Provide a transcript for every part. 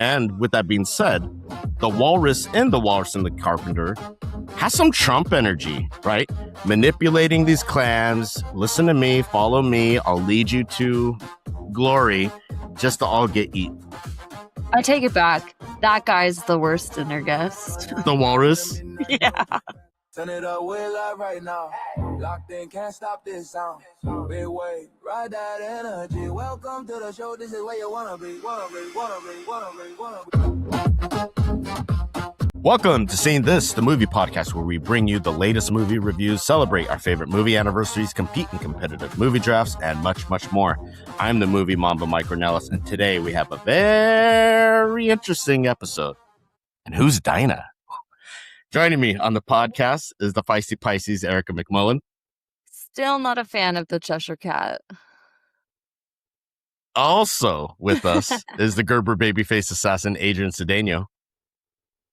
And with that being said, the walrus in The Walrus and the Carpenter has some Trump energy, right? Manipulating these clans. Listen to me, follow me. I'll lead you to glory just to all get eaten. I take it back. That guy's the worst dinner guest. The walrus? Yeah. Turn it up, we're live right now. Locked in, can't stop this sound. Big wave, ride that energy. Welcome to the show. This is where you wanna be. Welcome to Seeing This, the movie podcast where we bring you the latest movie reviews, celebrate our favorite movie anniversaries, compete in competitive movie drafts, and much, much more. I'm the movie Mamba Mike Ornelas, and today we have a very interesting episode. And who's Dinah? Joining me on the podcast is the Feisty Pisces, Erica McMullen. Still not a fan of the Cheshire Cat. Also with us is the Gerber babyface assassin, Adrian Cedeno.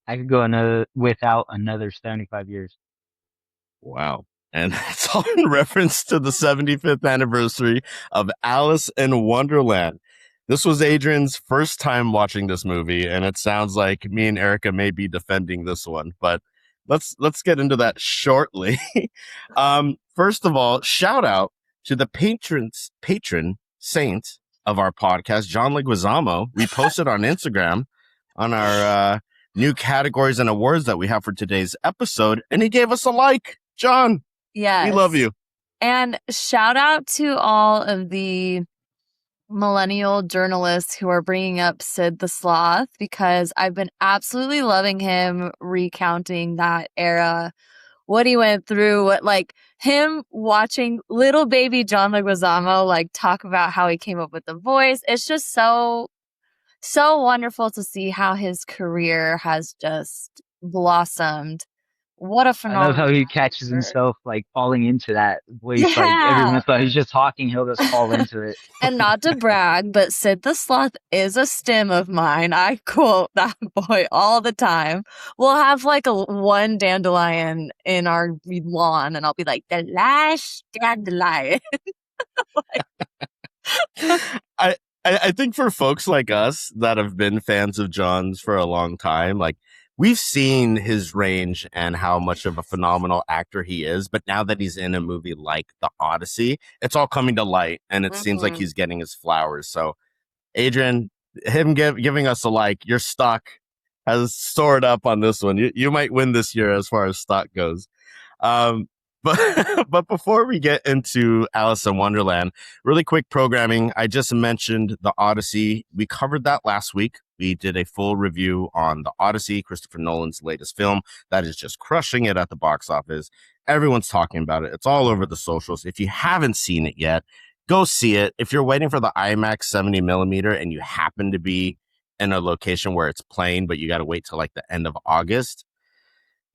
I could go without another 75 years. Wow. And it's all in reference to the 75th anniversary of Alice in Wonderland. This was Adrian's first time watching this movie, and it sounds like me and Erica may be defending this one, but let's get into that shortly. First of all, shout out to the patron saint of our podcast, John Leguizamo. We posted on Instagram on our new categories and awards that we have for today's episode, and he gave us a like. John, yes, we love you. And shout out to all of the millennial journalists who are bringing up Sid the Sloth, because I've been absolutely loving him recounting that era, what he went through, what, like, him watching little baby John Leguizamo like talk about how he came up with the voice. It's just so wonderful to see how his career has just blossomed. What a phenomenal! I love how he catches himself like falling into that voice. Yeah. Like everyone thought he's just talking, he'll just fall into it. And not to brag, but Sid the Sloth is a stim of mine. I quote that boy all the time. We'll have like one dandelion in our lawn, and I'll be like, the last dandelion. I think for folks like us that have been fans of John's for a long time, like, we've seen his range and how much of a phenomenal actor he is. But now that he's in a movie like The Odyssey, it's all coming to light, and it seems like he's getting his flowers. So, Adrian, him giving us a like, your stock has soared up on this one. You might win this year as far as stock goes. But before we get into Alice in Wonderland, really quick programming. I just mentioned The Odyssey. We covered that last week. We did a full review on The Odyssey, Christopher Nolan's latest film that is just crushing it at the box office. Everyone's talking about it. It's all over the socials. If you haven't seen it yet, go see it. If you're waiting for the IMAX 70 millimeter and you happen to be in a location where it's playing, but you got to wait till like the end of August,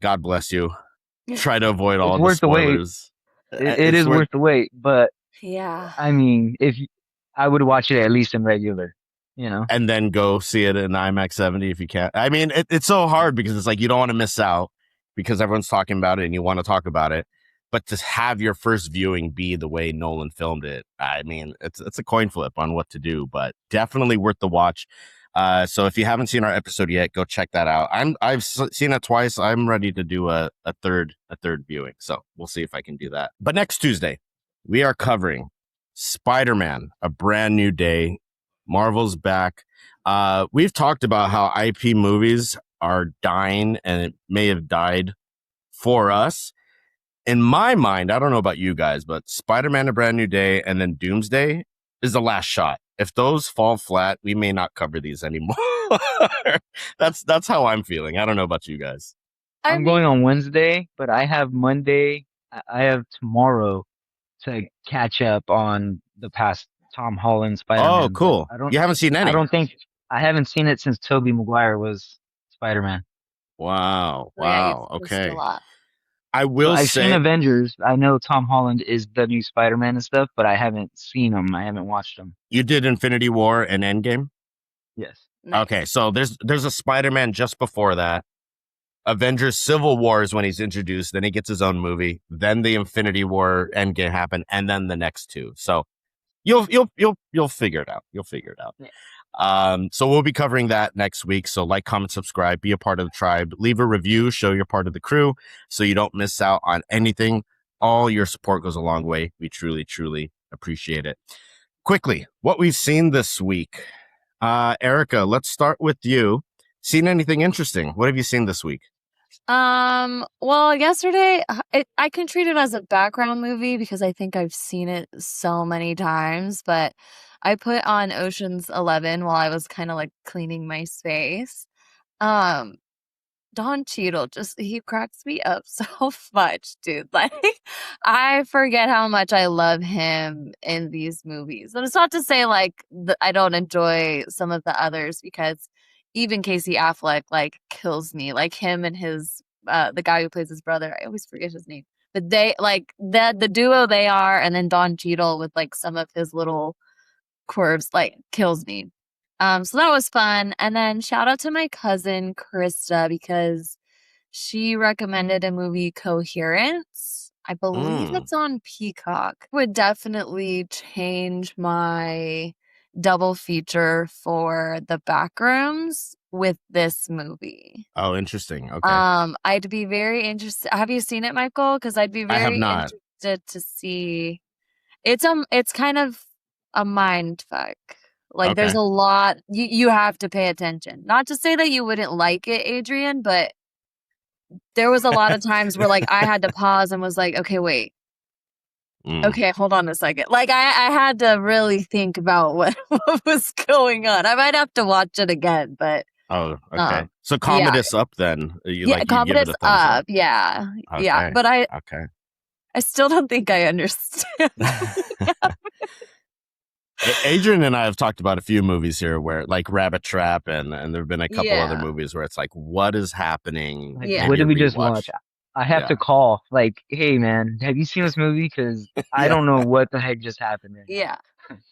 God bless you. Try to avoid all the spoilers. It is worth the wait, but yeah, I mean, I would watch it at least in regular, you know, and then go see it in IMAX 70 if you can. I mean, it's so hard because it's like you don't want to miss out because everyone's talking about it and you want to talk about it, but to have your first viewing be the way Nolan filmed it, I mean, it's a coin flip on what to do, but definitely worth the watch. So if you haven't seen our episode yet, go check that out. I've seen it twice. I'm ready to do a third viewing. So we'll see if I can do that. But next Tuesday, we are covering Spider-Man, A Brand New Day. Marvel's back. We've talked about how IP movies are dying, and it may have died for us. In my mind, I don't know about you guys, but Spider-Man, A Brand New Day, and then Doomsday is the last shot. If those fall flat, we may not cover these anymore. That's how I'm feeling. I don't know about you guys. I'm going on Wednesday, but I have Monday. I have tomorrow to catch up on the past Tom Holland Spider-Man. Oh, cool. You haven't seen any? I haven't seen it since Tobey Maguire was Spider-Man. Wow. Yeah, Okay. I've seen Avengers. I know Tom Holland is the new Spider-Man and stuff, but I haven't seen him. I haven't watched him. You did Infinity War and Endgame? Yes. Nice. Okay, so there's a Spider-Man just before that. Avengers Civil War is when he's introduced, then he gets his own movie, then the Infinity War Endgame happened, and then the next two. So you'll figure it out. You'll figure it out. Yeah. So we'll be covering that next week. So like, comment, subscribe, be a part of the tribe, leave a review, show you're part of the crew so you don't miss out on anything. All your support goes a long way. We truly, truly appreciate it. Quickly, what we've seen this week. Erica, let's start with you. Seen anything interesting? What have you seen this week? Well, yesterday I can treat it as a background movie because I think I've seen it so many times, but I put on Ocean's 11 while I was kind of like cleaning my space. Um, Don Cheadle he cracks me up so much, dude. Like, I forget how much I love him in these movies. And it's not to say like I don't enjoy some of the others because even Casey Affleck like kills me. Like him and his the guy who plays his brother. I always forget his name. But they like the duo they are, and then Don Cheadle with like some of his little quirks like kills me. So that was fun. And then shout out to my cousin Krista because she recommended a movie Coherence. I believe it's on Peacock. Would definitely change my double feature for the Backrooms with this movie. Oh, interesting. Okay. I'd be very interested. Have you seen it, Michael? Because I'd be I have very not. interested to see. It's kind of a mind fuck. Like there's Okay. a lot you have to pay attention. Not to say that you wouldn't like it, Adrian, but there was a lot of times where like I had to pause and was like, okay, wait. Okay, hold on a second. Like I had to really think about what was going on. I might have to watch it again, but Oh, okay. So Commodus up then. You yeah, like you give it Commodus a thumbs up. Yeah. Okay. Yeah. But I still don't think I understand. Adrian and I have talked about a few movies here where like Rabbit Trap and there have been a couple other movies where it's like, what is happening? Like, what did we just watch? I have to call like, hey man, have you seen this movie? Because I don't know what the heck just happened there.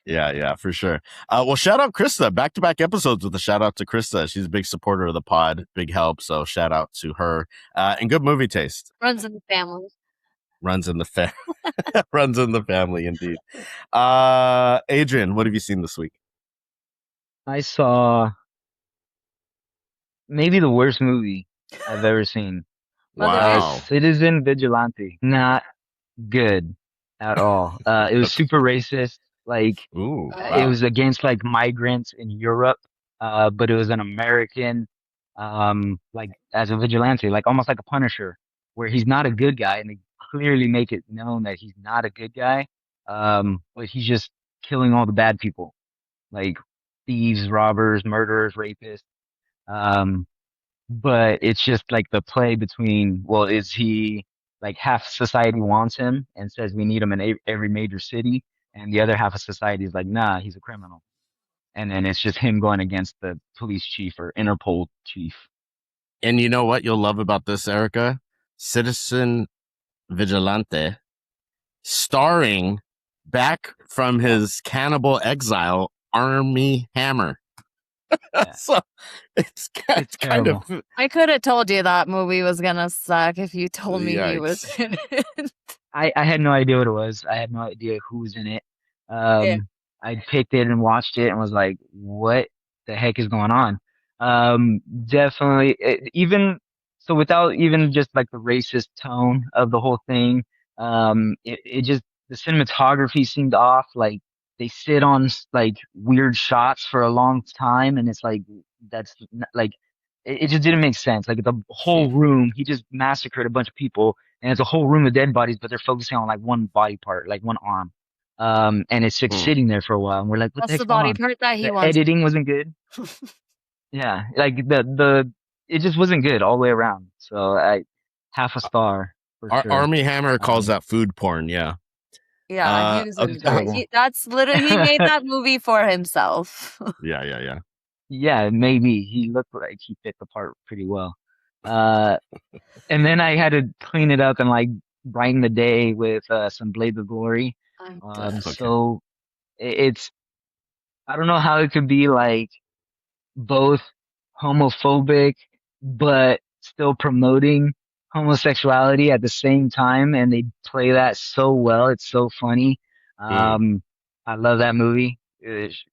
Yeah, for sure. Well, shout out Krista. Back-to-back episodes with a shout out to Krista. She's a big supporter of the pod, big help. So shout out to her. And good movie taste. Runs in the family. Runs in the family, indeed. Adrian, what have you seen this week? I saw maybe the worst movie I've ever seen. Wow. Citizen Vigilante. Not good at all. It was super racist. Like, it was against like migrants in Europe. But it was an American, like as a vigilante, like almost like a Punisher, where he's not a good guy, and they clearly make it known that he's not a good guy. But he's just killing all the bad people, like thieves, robbers, murderers, rapists. But it's just like the play between, well, is he like half society wants him and says we need him in every major city, and the other half of society is like, nah, he's a criminal. And then it's just him going against the police chief or Interpol chief. And you know what you'll love about this, Erica? Citizen Vigilante, starring back from his cannibal exile, Army Hammer. Yeah. So it's kind of. I could have told you that movie was gonna suck if you told me he was in it. I had no idea what it was. I had no idea who was in it. I picked it and watched it and was like, what the heck is going on? Definitely, even so, without even just like the racist tone of the whole thing, it just, the cinematography seemed off. Like they sit on like weird shots for a long time, and it's like, like, it just didn't make sense. Like the whole room, he just massacred a bunch of people, and it's a whole room of dead bodies, but they're focusing on like one body part, like one arm. And it's just sitting there for a while, and we're like, what the heck's going on? That's the body part that he wants. Editing wasn't good. Yeah, like it just wasn't good all the way around. So half a star for sure. Army Hammer calls that food porn. Yeah. Yeah, that's literally, he made that movie for himself. Yeah. Yeah, maybe he looked like he fit the part pretty well. And then I had to clean it up and like brighten the day with some Blades of Glory. So it's, I don't know how it could be like both homophobic but still promoting homosexuality at the same time, and they play that so well. It's so funny. I love that movie.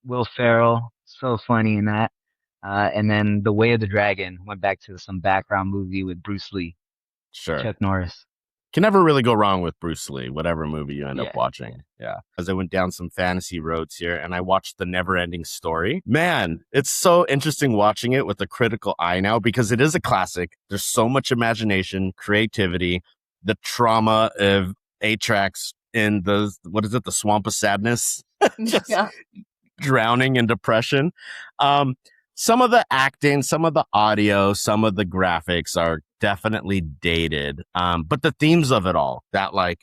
Will Ferrell, so funny in that. And then The Way of the Dragon went back to some background movie with Bruce Lee, Sure. Chuck Norris. Can never really go wrong with Bruce Lee, whatever movie you end up Yeah. watching. Yeah. As I went down some fantasy roads here and I watched The Never-Ending Story. Man, it's so interesting watching it with a critical eye now because it is a classic. There's so much imagination, creativity, the trauma of Atrax in the, what is it, the swamp of sadness? Just Yeah. drowning in depression. Some of the acting, some of the audio, some of the graphics are definitely dated. But the themes of it all, that like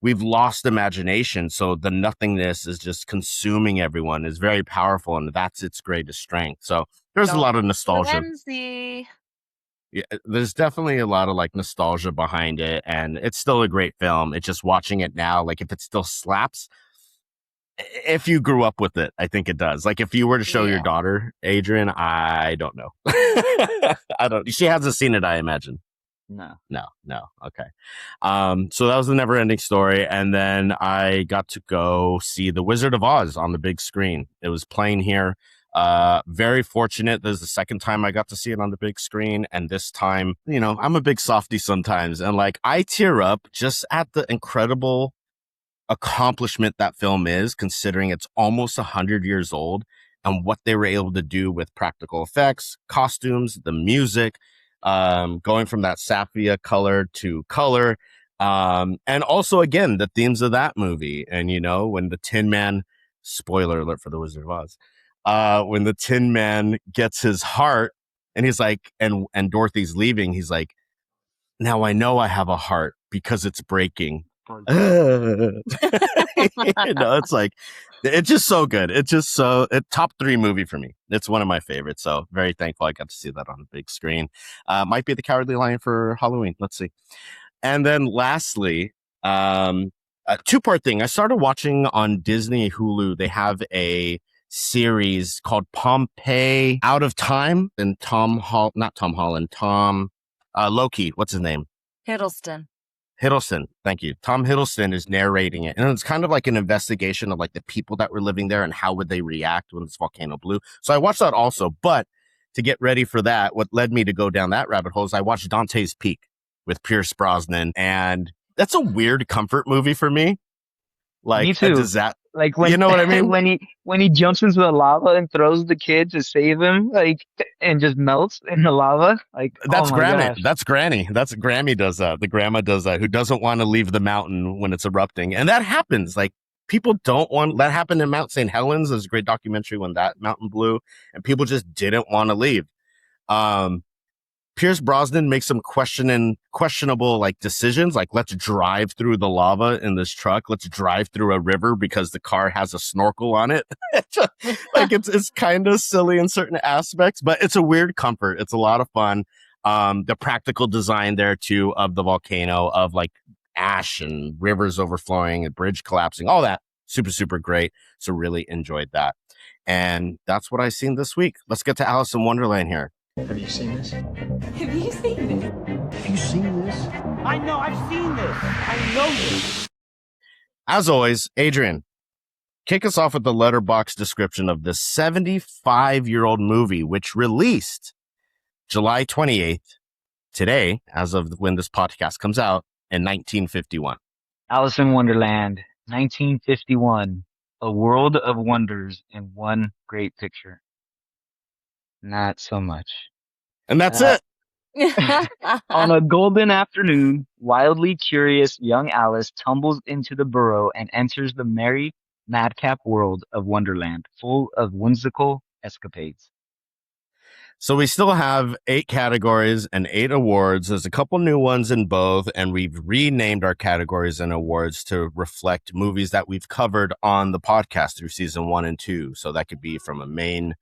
we've lost imagination. So the nothingness is just consuming everyone is very powerful. And that's its greatest strength. So there's a lot of nostalgia. Frenzy. Yeah, there's definitely a lot of like nostalgia behind it. And it's still a great film. It's just watching it now, like if it still slaps, if you grew up with it, I think it does. Like if you were to show your daughter, Adrian, I don't know. I don't. She hasn't seen it, I imagine. No. Okay. So that was The Never-Ending Story, and then I got to go see The Wizard of Oz on the big screen. It was playing here. Very fortunate. This is the second time I got to see it on the big screen, and this time, you know, I'm a big softie sometimes, and like I tear up just at the incredible accomplishment that film is, considering it's almost 100 years old, and what they were able to do with practical effects, costumes, the music, going from that sapphire color to color, and also again the themes of that movie. And you know, when the Tin Man, spoiler alert for The Wizard of Oz, when the Tin Man gets his heart and he's like, and Dorothy's leaving, he's like, now I know I have a heart because it's breaking. You know, it's like, it's just so good. It's just so top 3 movie for me. It's one of my favorites. So very thankful I got to see that on the big screen. Might be The Cowardly Lion for Halloween. Let's see. And then lastly, a 2-part thing. I started watching on Disney Hulu. They have a series called Pompeii Out of Time, and Loki. What's his name? Hiddleston, thank you. Tom Hiddleston is narrating it. And it's kind of like an investigation of like the people that were living there and how would they react when this volcano blew. So I watched that also. But to get ready for that, what led me to go down that rabbit hole is I watched Dante's Peak with Pierce Brosnan. And that's a weird comfort movie for me. Like, me too. Like when, you know what I mean? when he jumps into the lava and throws the kid to save him, like, and just melts in the lava. Like, that's oh my Granny. gosh. That's Granny. That's Grammy does that. The grandma does that, who doesn't want to leave the mountain when it's erupting. And that happens. Like, people don't want that happened in Mount St. Helens. There's a great documentary when that mountain blew and people just didn't want to leave. Pierce Brosnan makes some questionable like decisions, like let's drive through the lava in this truck. Let's drive through a river because the car has a snorkel on it. Like it's kind of silly in certain aspects, but it's a weird comfort. It's a lot of fun. The practical design there too of the volcano, of like ash and rivers overflowing and bridge collapsing, all that super, super great. So really enjoyed that. And that's what I've seen this week. Let's get to Alice in Wonderland here. Have you seen this? Have you seen this? Have you seen this? I know, I've seen this. I know this. As always, Adrian, kick us off with the letterbox description of the 75-year-old movie, which released July 28th, today, as of when this podcast comes out, in 1951. Alice in Wonderland, 1951. A world of wonders in one great picture. Not so much. And that's it. On a golden afternoon, wildly curious young Alice tumbles into the burrow and enters the merry, madcap world of Wonderland, full of whimsical escapades. So we still have 8 categories and 8 awards. There's a couple new ones in both, and we've renamed our categories and awards to reflect movies that we've covered on the podcast through season 1 and 2. So that could be from a main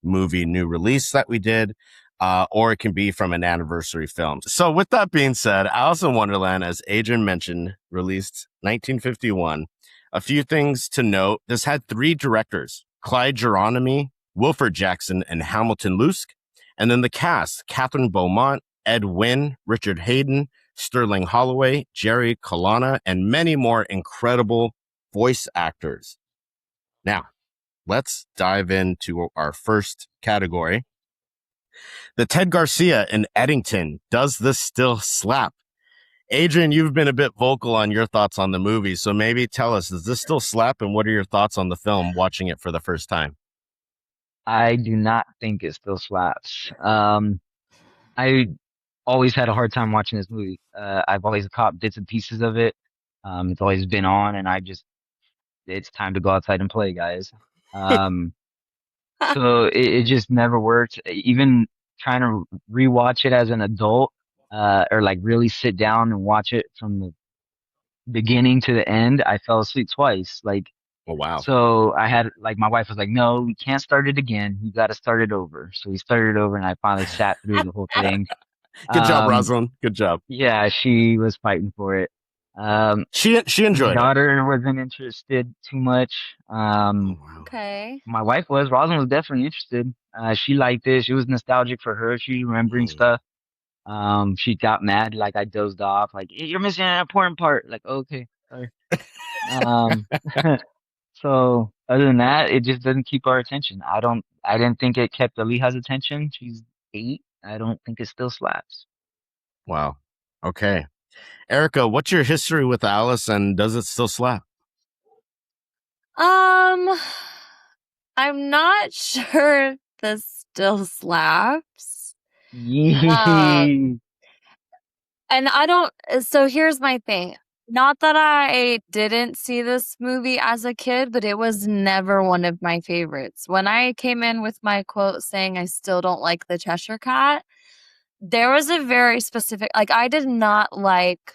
movie new release that we did, or it can be from an anniversary film. So with that being said, Alice in Wonderland, as Adrian mentioned, released 1951. A few things to note. This had 3 directors, Clyde Geronimi, Wilfred Jackson, and Hamilton Luske. And then the cast, Catherine Beaumont, Ed Wynn, Richard Hayden, Sterling Holloway, Jerry Colonna, and many more incredible voice actors. Now, let's dive into our first category. The Ted Garcia in Eddington. Does this still slap? Adrian, you've been a bit vocal on your thoughts on the movie, so maybe tell us, does this still slap, and what are your thoughts on the film watching it for the first time? I do not think it still slaps. I always had a hard time watching this movie. I've always caught bits and pieces of it. It's always been on, and it's time to go outside and play, guys. Um, so it just never worked. Even trying to rewatch it as an adult, or like really sit down and watch it from the beginning to the end, I fell asleep twice. Like, Oh, wow. so I had, like, my wife was like, no, we can't start it again. You got to start it over. So we started over, and I finally sat through the whole thing. Good job, Um, Rosalind. Good job. yeah, she was fighting for it. She My enjoyed it. daughter wasn't interested too much. Oh, wow. Okay. My wife was. Rosalind was definitely interested. She liked it. She was nostalgic for her. She remembering stuff. She got mad, like I dozed off, like, you're missing an important part. Like, okay, sorry. Um, so other than that, it just doesn't keep our attention. I didn't think it kept Aliha's attention. She's 8. I don't think it still slaps. Wow. Okay. Erica, what's your history with Alice, and does it still slap? I'm not sure this still slaps. Yee. And I don't, so here's my thing. Not that I didn't see this movie as a kid, but it was never one of my favorites. When I came in with my quote saying I still don't like the Cheshire Cat, there was a very specific, like, I did not like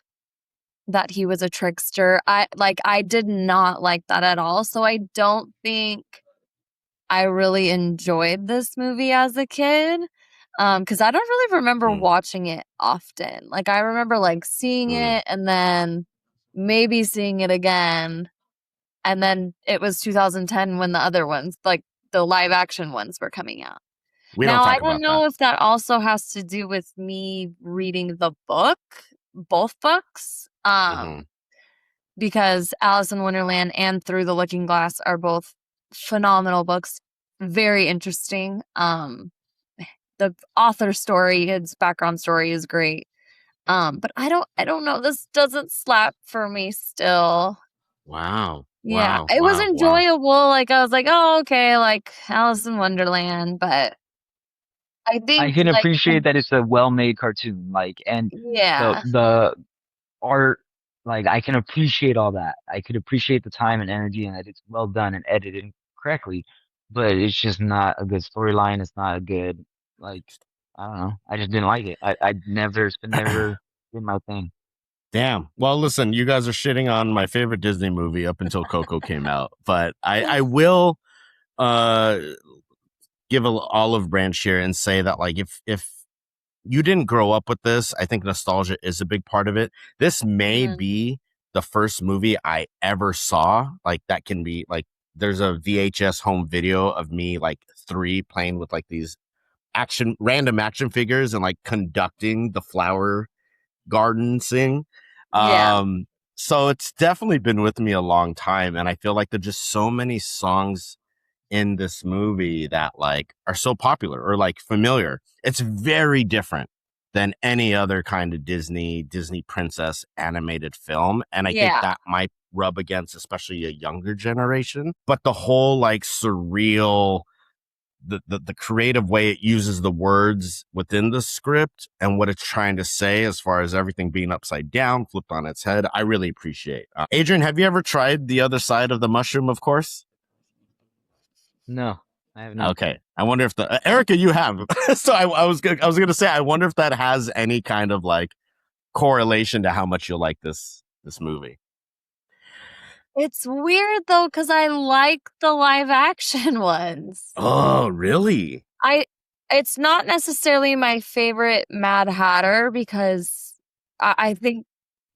that he was a trickster. I did not like that at all. So I don't think I really enjoyed this movie as a kid. Because I don't really remember watching it often. Like, I remember, like, seeing it and then maybe seeing it again. And then it was 2010 when the other ones, like, the live action ones were coming out. We don't Now, I talk don't about know that. if that also has to do with me reading the book, both books. Because Alice in Wonderland and Through the Looking Glass are both phenomenal books. Very interesting. The author story, his background story is great. But I don't know. This doesn't slap for me still. Wow. Yeah, Wow. it was Wow. enjoyable. Like, I was like, oh, okay, like Alice in Wonderland. But I I think, can like, appreciate that it's a well-made cartoon, like, and yeah, the art, like, I can appreciate all that. I could appreciate the time and energy, and that it's well done and edited correctly, but it's just not a good storyline. It's not a good, like, I don't know. I just didn't like it. It's never been my thing. Damn. Well, listen, you guys are shitting on my favorite Disney movie up until Coco came out, but I will give an olive branch here and say that, like, if you didn't grow up with this, I think nostalgia is a big part of it. This may be the first movie I ever saw. Like, that can be, like, there's a VHS home video of me, like, 3 playing with, like, these random action figures and, like, conducting the flower garden sing. yeah, So it's definitely been with me a long time. And I feel like there's just so many songs in this movie that, like, are so popular or, like, familiar. It's very different than any other kind of Disney princess animated film. And I think yeah, that might rub against especially a younger generation. But the whole, like, surreal, the creative way it uses the words within the script and what it's trying to say as far as everything being upside down, flipped on its head, I really appreciate. Adrian, have you ever tried the other side of the mushroom, of course? No, I have not. Okay. I wonder if Erica, you have. So I was gonna say, I wonder if that has any kind of, like, correlation to how much you'll like this movie. it's weird though because I like the live action ones. Oh, really? It's not necessarily my favorite Mad Hatter because I think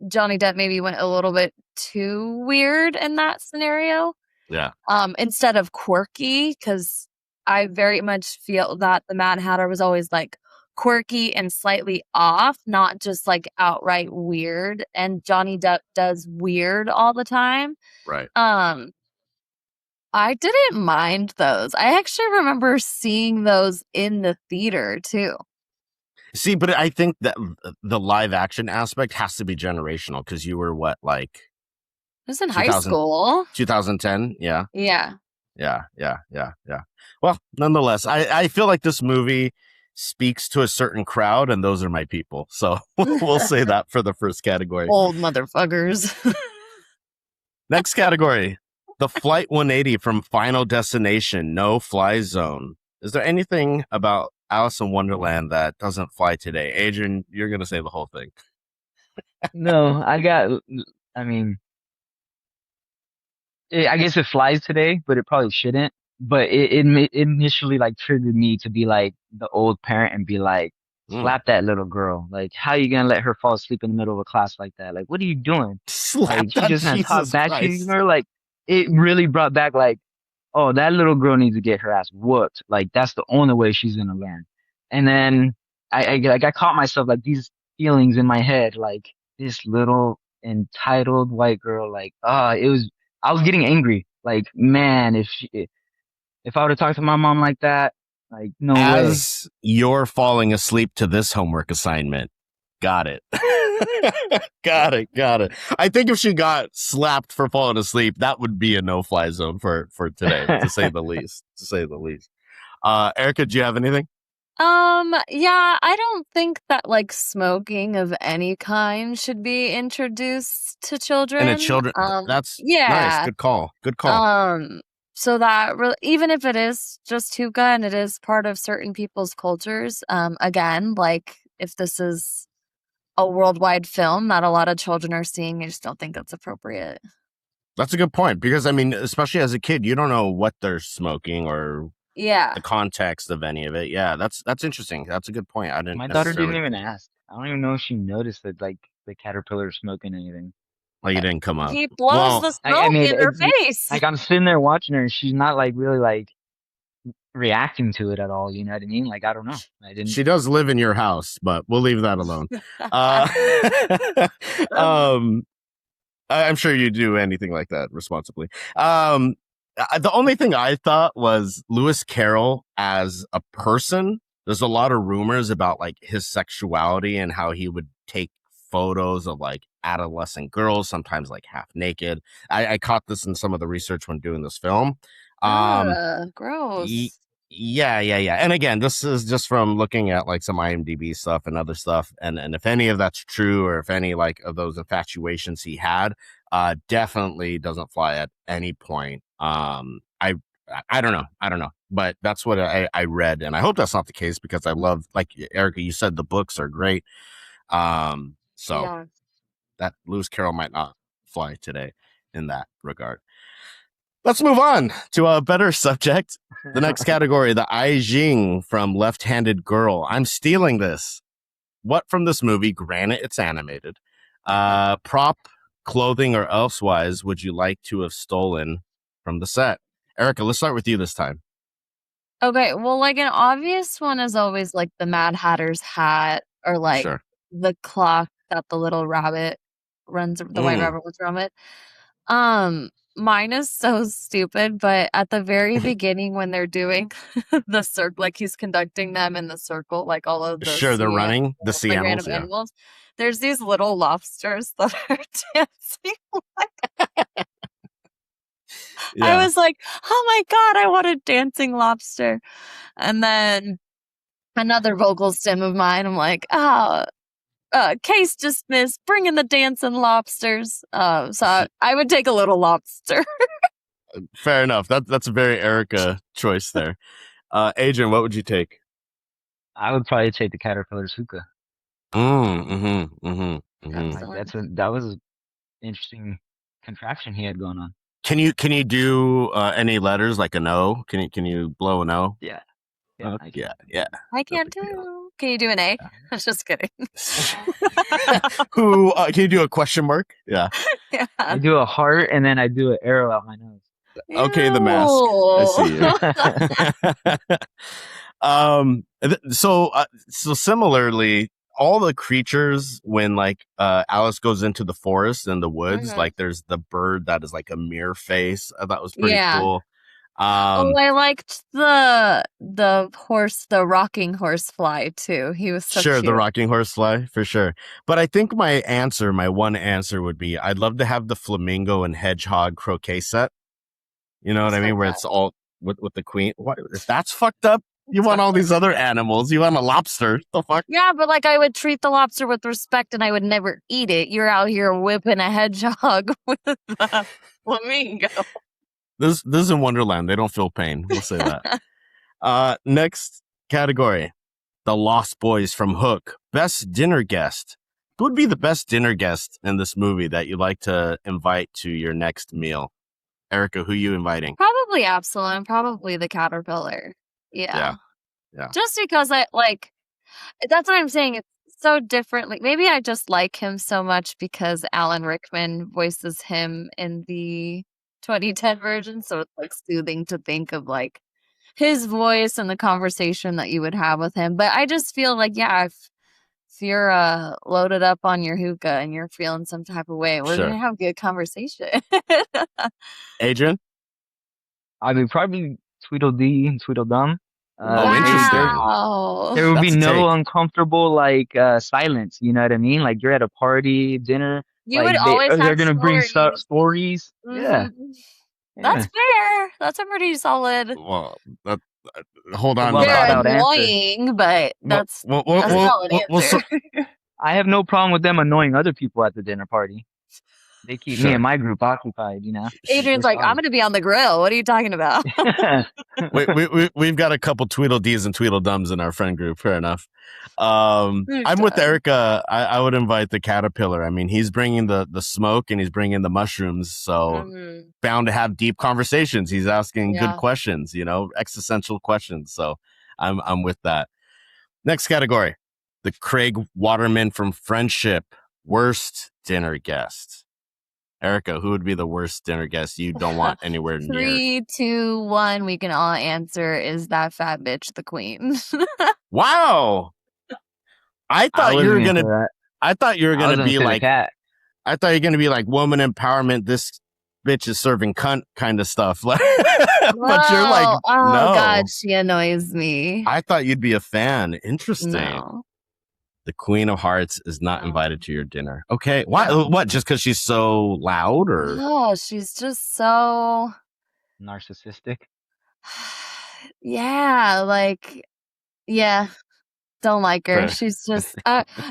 Johnny Depp maybe went a little bit too weird in that scenario. Yeah. Instead of quirky, because I very much feel that the Mad Hatter was always, like, quirky and slightly off, not just, like, outright weird. And Johnny Depp does weird all the time. Right. I didn't mind those. I actually remember seeing those in the theater too. See, but I think that the live action aspect has to be generational because you were what, like It was in high 2000 school. 2010? Yeah. Yeah. Well, nonetheless, I feel like this movie speaks to a certain crowd, and those are my people. So we'll say that for the first category. Old motherfuckers. Next category, the Flight 180 from Final Destination, No Fly Zone. Is there anything about Alice in Wonderland that doesn't fly today? Adrian, you're going to say the whole thing. No, I mean, I guess it flies today, but it probably shouldn't. But it initially like triggered me to be like the old parent and be like, slap that little girl. Like, how you gonna let her fall asleep in the middle of a class like that? Like, what are you doing? Slap Like, she that, just gonna talk Jesus back to Christ. her. Like, it really brought back like, oh, that little girl needs to get her ass whooped. Like, that's the only way she's gonna learn. And then I caught myself like these feelings in my head, like this little entitled white girl. Like, I was getting angry. Like, man, if I would have talked to my mom like that, like, no way. As you're falling asleep to this homework assignment. Got it. Got it. I think if she got slapped for falling asleep, that would be a no-fly zone for today, to say the least. Erica, do you have anything? Yeah, I don't think that like smoking of any kind should be introduced to children. And children, that's yeah. nice. Good call. So that even if it is just hookah and it is part of certain people's cultures, again, like if this is a worldwide film that a lot of children are seeing, I just don't think that's appropriate. That's a good point because I mean, especially as a kid, you don't know what they're smoking or the context of any of it. Yeah, that's interesting. That's a good point. My daughter didn't even ask. I don't even know if she noticed that like the caterpillar smoking anything. Like, it didn't come up. He blows the smoke in her face. Like, I'm sitting there watching her and she's not like really like reacting to it at all. You know what I mean? Like, I don't know. She does live in your house, but we'll leave that alone. I'm sure you do anything like that responsibly. The only thing I thought was Lewis Carroll as a person. There's a lot of rumors about like his sexuality and how he would take photos of like adolescent girls, sometimes like half naked. I caught this in some of the research when doing this film. Gross. Yeah. And again, this is just from looking at like some IMDb stuff and other stuff. And if any of that's true, or if any like of those infatuations he had, definitely doesn't fly at any point. I don't know, but that's what I read, and I hope that's not the case because I love, like Erica, you said the books are great. So that Lewis Carroll might not fly today in that regard. Let's move on to a better subject. The next category, the Ai Jing from Left-Handed Girl. I'm stealing this. What from this movie, granted it's animated, prop, clothing, or elsewise would you like to have stolen from the set? Erica, let's start with you this time. Okay, well, like an obvious one is always like the Mad Hatter's hat, or like the clock that the little rabbit runs, the white rabbit runs around with. Mine is so stupid, but at the very beginning when they're doing the circle, like he's conducting them in the circle, like all of the they're running the sea animals, animals. There's these little lobsters that are dancing. I was like, oh my God, I want a dancing lobster. And then another vocal stem of mine, I'm like, case dismissed, bring in the dancing lobsters. So I would take a little lobster. Fair enough. That's a very Erica choice there. Adrian, what would you take? I would probably take the caterpillar's hookah. That was an interesting contraption he had going on. Can you do any letters like an O? Can you blow an O? Yeah. Yeah. I can't do. Can you do an A? I'm just kidding. Who can you do a question mark? Yeah. I do a heart and then I do an arrow out my nose. Okay, the mask. I see you. So similarly, all the creatures when like Alice goes into the forest and the woods, like there's the bird that is like a mirror face. I thought was pretty cool. I liked the horse, the rocking horse fly too. He was so Sure, cute. the rocking horsefly for sure. But I think my one answer would be I'd love to have the flamingo and hedgehog croquet set. You know what I mean? Where it's all with the queen. What if that's fucked up? You want all these other animals. You want a lobster. The fuck? Yeah, but like I would treat the lobster with respect and I would never eat it. You're out here whipping a hedgehog with a flamingo. This is in Wonderland. They don't feel pain. We'll say that. Next category. The Lost Boys from Hook. Best dinner guest. Who would be the best dinner guest in this movie that you'd like to invite to your next meal? Erica, who are you inviting? Probably Absalom, probably the caterpillar. Yeah. Yeah. Just because I like that's what I'm saying. It's so different. Like maybe I just like him so much because Alan Rickman voices him in the 2010 version. So it's like soothing to think of like his voice and the conversation that you would have with him. But I just feel like, yeah, if you're loaded up on your hookah and you're feeling some type of way, we're Sure. gonna have good conversation. Adrian? I mean, probably Tweedledee and Tweedledum. Interesting. Wow. There would be That's a no take. uncomfortable silence. You know what I mean? Like you're at a party, dinner. You like would always they're have gonna bring stories. stories. Yeah. Mhm. That's fair. That's a pretty solid. Well, hold on. Well to thought They're out answer. annoying, but that's a solid answer. I have no problem with them annoying other people at the dinner party. They keep me and my group occupied, you know. Adrian's like, I'm going to be on the grill. What are you talking about? We've got a couple Tweedledees and Tweedledums in our friend group. Fair enough. I'm with Erica. I would invite the caterpillar. I mean, he's bringing the smoke and he's bringing the mushrooms. So bound to have deep conversations. He's asking good questions, you know, existential questions. So I'm with that. Next category, the Craig Waterman from Friendship, worst dinner guest. Erica, who would be the worst dinner guest you don't want anywhere near? 3, 2, 1. We can all answer. Is that fat bitch the queen? Wow. I thought you were gonna. I thought you were gonna be like. I thought you were gonna be like woman empowerment. This bitch is serving cunt kind of stuff. But you're like, oh no. God, she annoys me. I thought you'd be a fan. Interesting. No. The Queen of Hearts is not invited to your dinner. Okay. Why? What? Just because she's so loud, or? Oh, she's just so narcissistic. Yeah, don't like her. Fair. She's just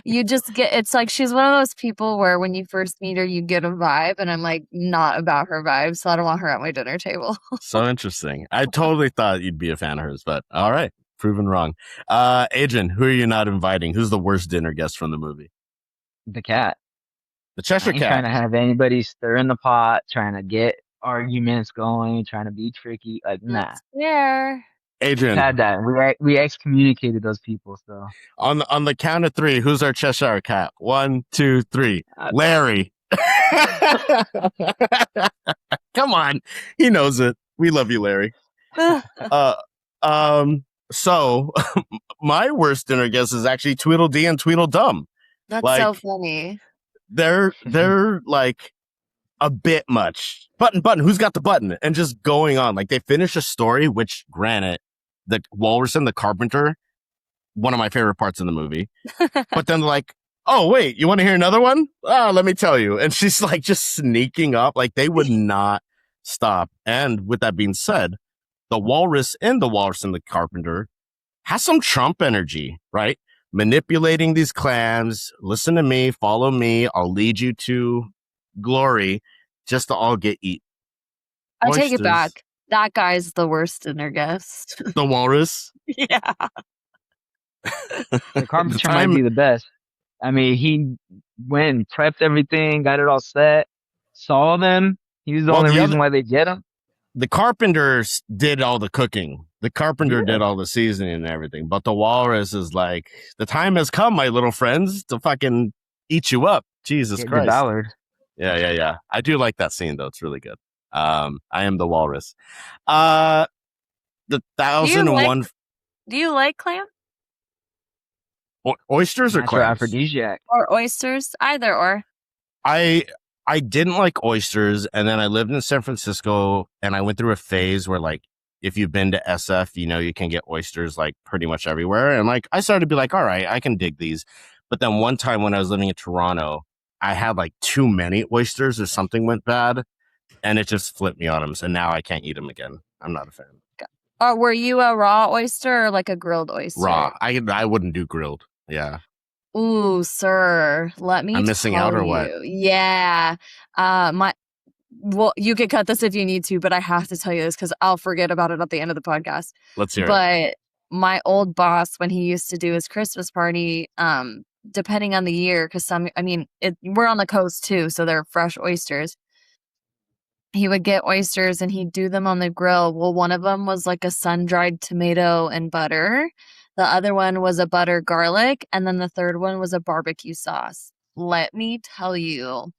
you just get, it's like she's one of those people where when you first meet her you get a vibe, and I'm like not about her vibe, so I don't want her at my dinner table. So interesting. I totally thought you'd be a fan of hers, but all right, proven wrong. Adrian, who are you not inviting? Who's the worst dinner guest from the movie? The cat. The Cheshire I ain't Cat. trying to have anybody stir in the pot, trying to get arguments going, trying to be tricky. Like, nah. Yeah. Adrian, had that. We excommunicated those people. So on the count of 3, who's our Cheshire Cat? 1, 2, 3. Larry. Come on, he knows it. We love you, Larry. So my worst dinner guest is actually Tweedledee and Tweedledum. That's like, so funny. They're like a bit much. Button, who's got the button? And just going on. Like they finish a story, which granted, the walrus and the carpenter, one of my favorite parts in the movie. But then like, oh wait, you want to hear another one? Let me tell you. And she's like just sneaking up, like they would not stop. And with that being said, the walrus and the carpenter has some Trump energy, right? Manipulating these clams. Listen to me, follow me. I'll lead you to glory, just to all get eaten. I take it back. That guy's the worst dinner guest. The walrus? Yeah. the carpenter might be the best. I mean, he went and prepped everything, got it all set, saw them. He was the only reason why they get him. The carpenters did all the cooking. The carpenter did all the seasoning and everything. But the walrus is like, the time has come, my little friends, to fucking eat you up. Jesus Christ. Devoured. Yeah. I do like that scene, though. It's really good. I am the walrus. The 1001. Do you like clam? Oysters or clams? Aphrodisiac. Or oysters? Either or. I didn't like oysters, and then I lived in San Francisco, and I went through a phase where like if you've been to SF, you know you can get oysters like pretty much everywhere. And like I started to be like, all right, I can dig these. But then one time when I was living in Toronto, I had like too many oysters or something went bad, and it just flipped me on them. So now I can't eat them again. I'm not a fan. Or were you a raw oyster or like a grilled oyster? Raw. I wouldn't do grilled. Yeah. Ooh, sir, let me I'm missing out or what? Yeah. Well, you could cut this if you need to, but I have to tell you this because I'll forget about it at the end of the podcast. Let's hear it. But my old boss, when he used to do his Christmas party, depending on the year, because we're on the coast too, so they're fresh oysters. He would get oysters and he'd do them on the grill. Well, one of them was like a sun-dried tomato and butter. The other one was a butter garlic. And then the third one was a barbecue sauce. Let me tell you,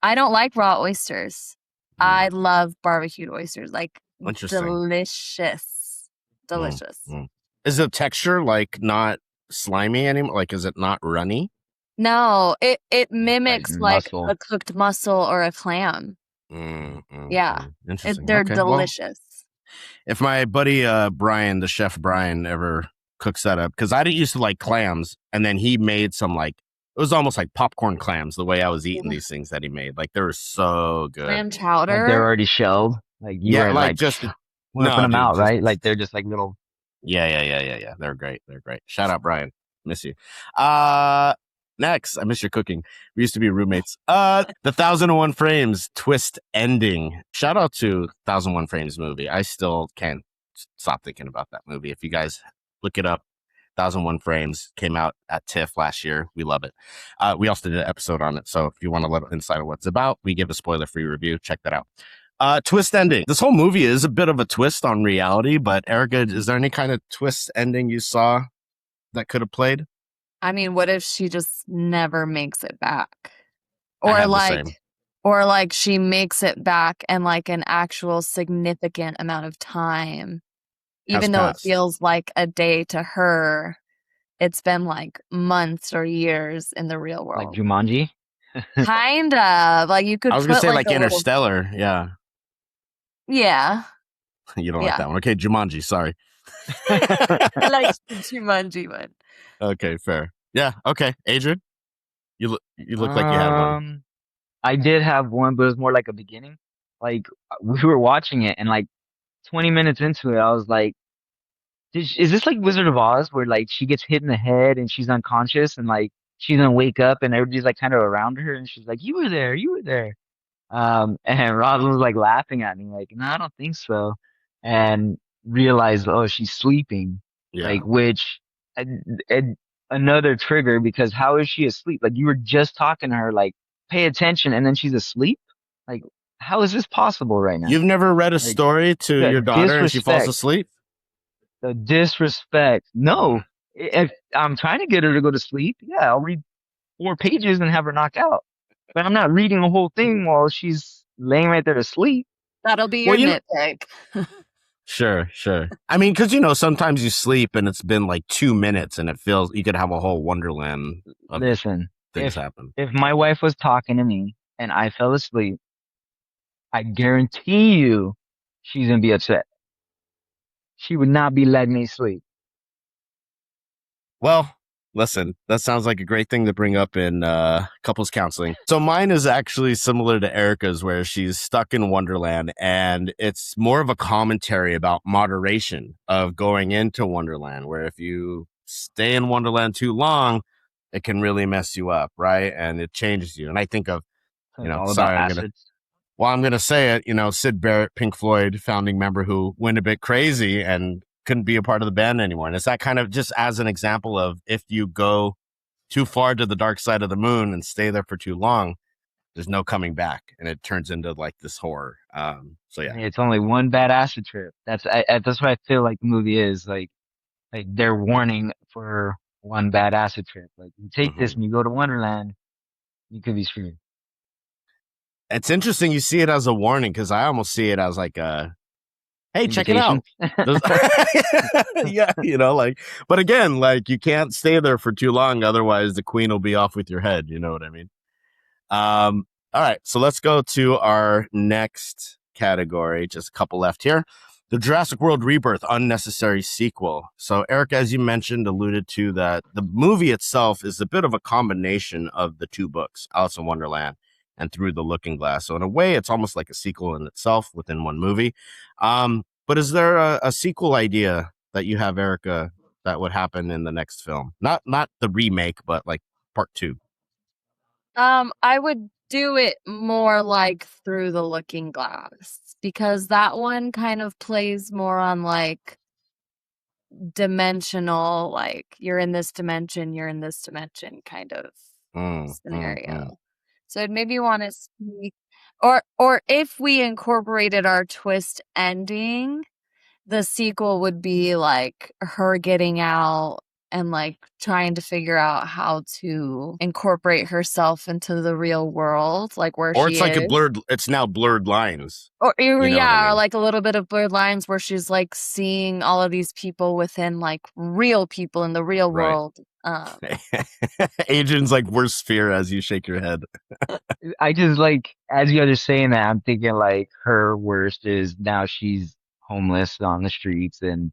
I don't like raw oysters. I love barbecued oysters. Like, Interesting. delicious. Delicious. Is the texture like not slimy anymore? Like, is it not runny? No, it mimics like mussel. a cooked mussel or a clam. Yeah. Interesting. They're Okay, well, delicious. if my buddy Brian, the chef Brian, ever cooks that up, because I didn't used to like clams, and then he made some like it was almost like popcorn clams the way I was eating these things that he made. Like they were so good. Clam chowder. Like they're already shelled. Like you were like just whipping them out, right? Like they're just like little. Yeah. They're great. Shout out Brian. Miss you. Next, I miss your cooking. We used to be roommates. The 1001 Frames twist ending. Shout out to 1001 Frames movie. I still can't stop thinking about that movie. If you guys look it up, 1001 Frames came out at TIFF last year. We love it. We also did an episode on it. So if you want a little insight of what it's about, we give a spoiler-free review. Check that out. Twist ending. This whole movie is a bit of a twist on reality, but Erica, is there any kind of twist ending you saw that could have played? I mean, what if she just never makes it back? I Or had the same. like she makes it back in like an actual significant amount of time. Even though passed. it feels like a day to her, it's been like months or years in the real Like world. Jumanji. Kind of. Like you could I was put gonna say like like a little- Interstellar. Yeah, Yeah. you don't Yeah. like that one. Okay, Jumanji. Sorry. I like the Jumanji one. Okay, fair. Yeah. Okay, Adrian, you look like you had one. I did have one, but it was more like a beginning. Like we were watching it, and like 20 minutes into it, I was like, "Is this like Wizard of Oz, where like she gets hit in the head and she's unconscious, and like she's gonna wake up, and everybody's like kind of around her, and she's like, 'You were there, you were there.'" And Rosalind was like laughing at me, like, "No, I don't think so," and realized, oh, she's sleeping. Yeah. Like, which another trigger, because how is she asleep? Like you were just talking to her, like pay attention, and then she's asleep. Like how is this possible right now? You've never read a story to the your daughter and she falls disrespect. asleep? The disrespect. No, if I'm trying to get her to go to sleep, yeah, I'll read 4 pages and have her knock out. But I'm not reading the whole thing while she's laying right there to sleep. That'll be your nitpick. Sure. I mean, because sometimes you sleep and it's been like 2 minutes and it feels you could have a whole Wonderland of Listen, things happen. if my wife was talking to me and I fell asleep, I guarantee you she's gonna be upset. She would not be letting me sleep. Well, listen, that sounds like a great thing to bring up in couples counseling. So mine is actually similar to Erica's, where she's stuck in Wonderland, and it's more of a commentary about moderation of going into Wonderland, where if you stay in Wonderland too long, it can really mess you up, right? And it changes you. And I think of, All sorry, about I'm going to say it, Sid Barrett, Pink Floyd founding member who went a bit crazy and couldn't be a part of the band anymore. And it's that kind of just as an example of if you go too far to the dark side of the moon and stay there for too long, there's no coming back. And it turns into like this horror. So yeah. It's only one bad acid trip. That's what I feel like the movie is. Like they're warning for one bad acid trip. Like you take this and you go to Wonderland, you could be screwed. It's interesting you see it as a warning, because I almost see it as like a, hey, check it out. Yeah, but again, like you can't stay there for too long. Otherwise the queen will be off with your head. You know what I mean? All right. So let's go to our next category. Just a couple left here. The Jurassic World Rebirth unnecessary sequel. So Eric, as you mentioned, alluded to that the movie itself is a bit of a combination of the two books, Alice in Wonderland and Through the Looking Glass. So in a way, it's almost like a sequel in itself within one movie. But is there a sequel idea that you have, Erica, that would happen in the next film? Not the remake, but like part 2. I would do it more like Through the Looking Glass, because that one kind of plays more on like dimensional, like you're in this dimension kind of scenario. So I'd maybe want to see, or if we incorporated our twist ending, the sequel would be like her getting out and like trying to figure out how to incorporate herself into the real world, like where Or she it's like is. it's now blurred lines. Or You know what I or mean? like a little bit of blurred lines where she's like seeing all of these people within like real people in the real Right. world. Adrian's like worst fear as you shake your head. I just like, as you guys are saying that, I'm thinking like her worst is now she's homeless on the streets and,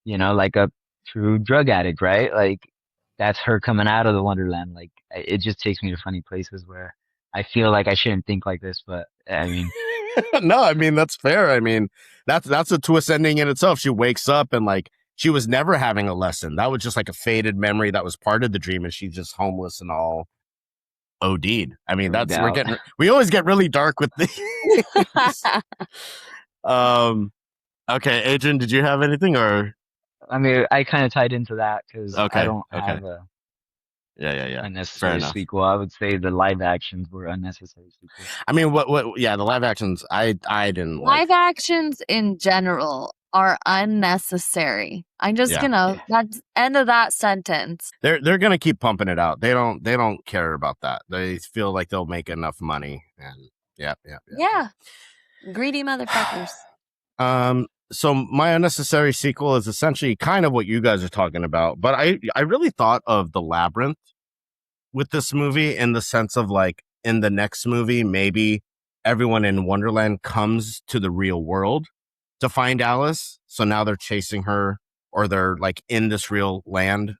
like a true drug addict, right? Like that's her coming out of the Wonderland. Like it just takes me to funny places where I feel like I shouldn't think like this, but I mean, No, I mean that's fair. I mean that's a twist ending in itself. She wakes up and like she was never having a lesson. That was just like a faded memory that was part of the dream, and she's just homeless and all OD'd. I mean, no doubt. we always get really dark with the. Okay, Adrian, did you have anything or? I mean, I kind of tied into that because I Okay, don't okay, have a yeah. Fair unnecessary enough. sequel. I would say the live actions were unnecessary sequels. I mean, what? Yeah, the live actions. I didn't like. Live actions in general are unnecessary. I'm just Yeah. gonna that's end of that sentence. They're gonna keep pumping it out. They don't care about that. They feel like they'll make enough money, and yeah. Yeah. Greedy motherfuckers. So my unnecessary sequel is essentially kind of what you guys are talking about, but I really thought of The Labyrinth with this movie in the sense of like in the next movie, maybe everyone in Wonderland comes to the real world to find Alice. So now they're chasing her, or they're like in this real land,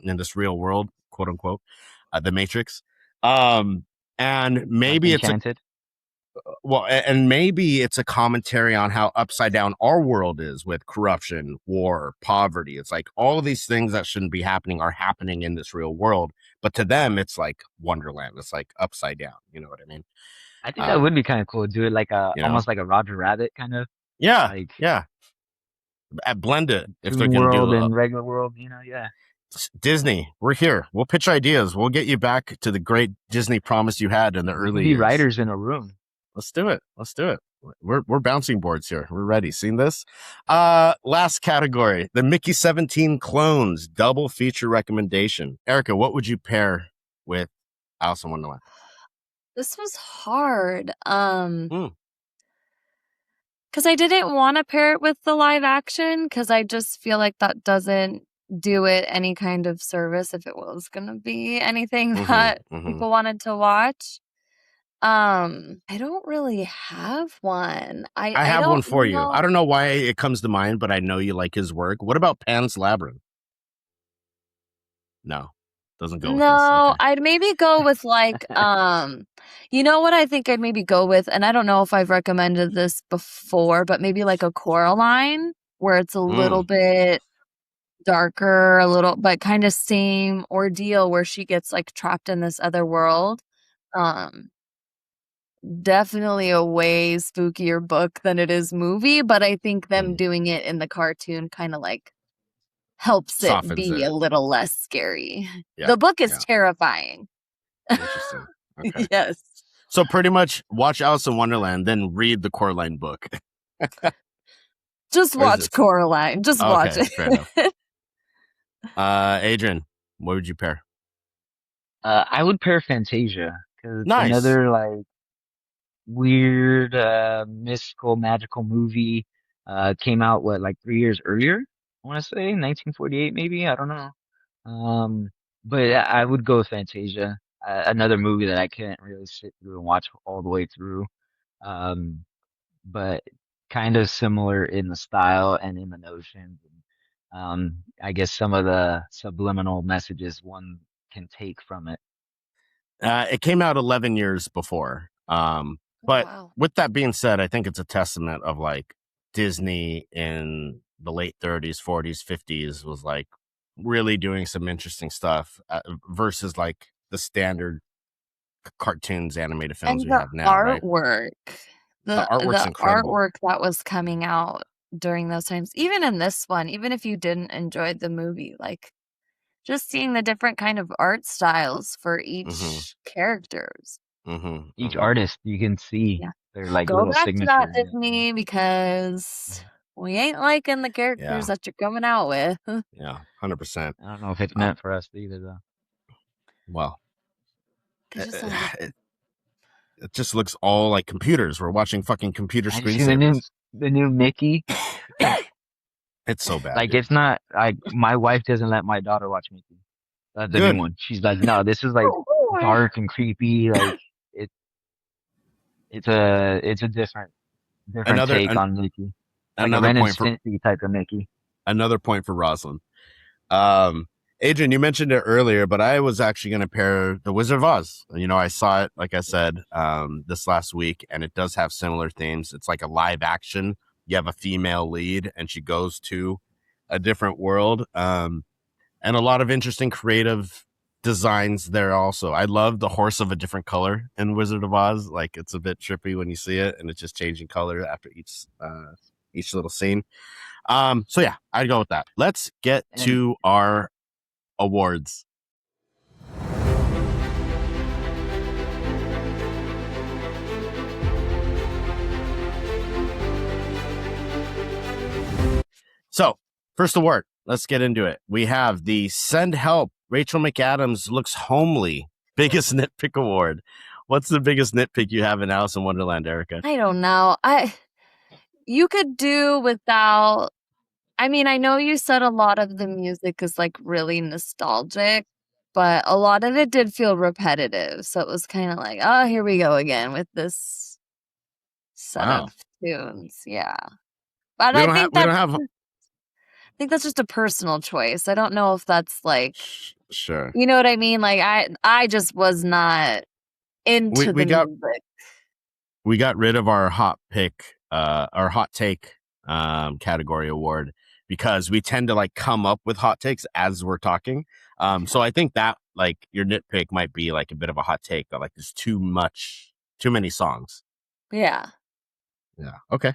in this real world, quote unquote, the Matrix. And Like maybe Enchanted. and maybe it's a commentary on how upside down our world is with corruption, war, poverty. It's like all of these things that shouldn't be happening are happening in this real world, but to them it's like Wonderland. It's like upside down. You know what I mean? I think that would be kind of cool. Do it like You know? almost like a Roger Rabbit kind of, Yeah, like yeah. Blend it if they're Dream gonna World do and regular world. Yeah. Disney. We're here. We'll pitch ideas. We'll get you back to the great Disney promise you had in the We could early be years. writers in a room. Let's do it. We're bouncing boards here. We're ready. Seen this? Last category, the Mickey 17 clones double feature recommendation. Erica, what would you pair with Alice in Wonderland? This was hard. Mm. Because I didn't want to pair it with the live action, because I just feel like that doesn't do it any kind of service if it was gonna be anything that people wanted to watch. I don't really have one. I have one for you. I don't know why it comes to mind, but I know you like his work. What about Pan's Labyrinth? No, doesn't go with this. No, Okay. I'd maybe go with like you know what I think I'd maybe go with, and I don't know if I've recommended this before, but maybe like a Coraline, where it's a little bit darker, a little, but kind of same ordeal where she gets like trapped in this other world. Definitely a way spookier book than it is movie, but I think them doing it in the cartoon kind of like helps Softens it be it. a little less scary. Yeah, The book is terrifying. Interesting. Okay. Yes. So pretty much watch Alice in Wonderland, then read the Coraline book. Just Or is watch it- Coraline. Just watch Okay, fair enough. it. Adrian, what would you pair? I would pair Fantasia because it's Nice. another like weird, mystical, magical movie. Came out like 3 years earlier. I want to say 1948, maybe. I don't know. But yeah, I would go with Fantasia. Another movie that I couldn't really sit through and watch all the way through. But kind of similar in the style and in the notions. I guess some of the subliminal messages one can take from it. It came out 11 years before. Oh, But wow. with that being said, I think it's a testament of like Disney in the late 30s, 40s, 50s was like really doing some interesting stuff versus like the standard cartoons, animated films And we the have now, right? artwork, The artwork's the incredible. artwork that was coming out during those times, even in this one, even if you didn't enjoy the movie, like just seeing the different kind of art styles for Mm-hmm. each characters. Mm-hmm. Each Mm-hmm. artist, you can see Yeah. their like Go little back to that, signature in it. Disney, because we ain't liking the characters Yeah. that you're coming out with. Yeah. 100%. I don't know if it's meant for us either, though. Well, They just it, don't look. it just looks all like computers. We're watching fucking computer Have you seen screensavers. the new Mickey? It's so bad, Like dude. it's not like my wife doesn't let my daughter watch Mickey. The new Good. one. She's like, no, this is like Oh, boy. dark and creepy. Like it, it's a different Another take on Mickey, like a another Ren and point for Stimpy type of Mickey. Rosalind. Um, Adrian, you mentioned it earlier, but I was actually going to pair The Wizard of Oz. You know, I saw it, like I said, this last week, and it does have similar themes. It's like a live action. You have a female lead, and she goes to a different world, and a lot of interesting creative designs there also. I love the horse of a different color in Wizard of Oz. Like, it's a bit trippy when you see it, and it's just changing color after each little scene. So yeah, I'd go with that. Let's get And to our awards. So, first award, let's get into it. We have the Send Help, Rachel McAdams Looks Homely, Biggest Nitpick Award. What's the biggest nitpick you have in Alice in Wonderland, Erica? I don't know. You could do without. I mean, I know you said a lot of the music is like really nostalgic, but a lot of it did feel repetitive. So it was kind of like, oh, here we go again with this set Wow. of tunes. Yeah. But We I don't think that's just a personal choice. I don't know if that's like, Sure. you know what I mean? Like I just was not into We the got music. we got rid of our hot take category award because we tend to like come up with hot takes as we're talking. So I think that like your nitpick might be like a bit of a hot take that like there's too many songs. Yeah. Yeah. Okay.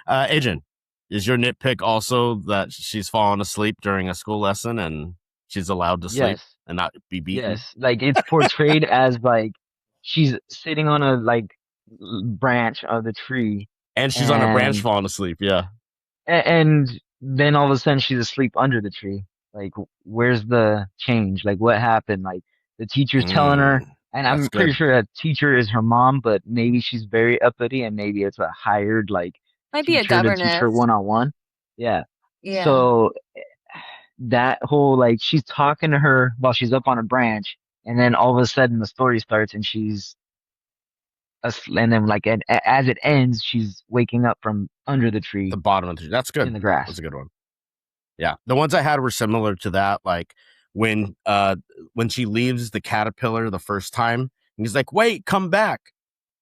Adrian, is your nitpick also that she's fallen asleep during a school lesson and she's allowed to sleep yes, and not be beaten? yes, like it's portrayed as like she's sitting on a like branch of the tree, And she's on a branch and falling asleep. Yeah. and then all of a sudden she's asleep under the tree. Like, where's the change? Like, what happened? Like, the teacher's telling her, and That's I'm pretty good. sure that teacher is her mom, but maybe she's very uppity, and maybe it's a hired like Might be a teacher to teach her governess. one-on-one. Yeah. Yeah. So that whole like she's talking to her while she's up on a branch, and then all of a sudden the story starts, and she's and then like as it ends, she's waking up from under the tree The bottom of the tree. That's good. in the grass. That's a good one. Yeah. The ones I had were similar to that. Like when she leaves the caterpillar the first time, and he's like, wait, come back.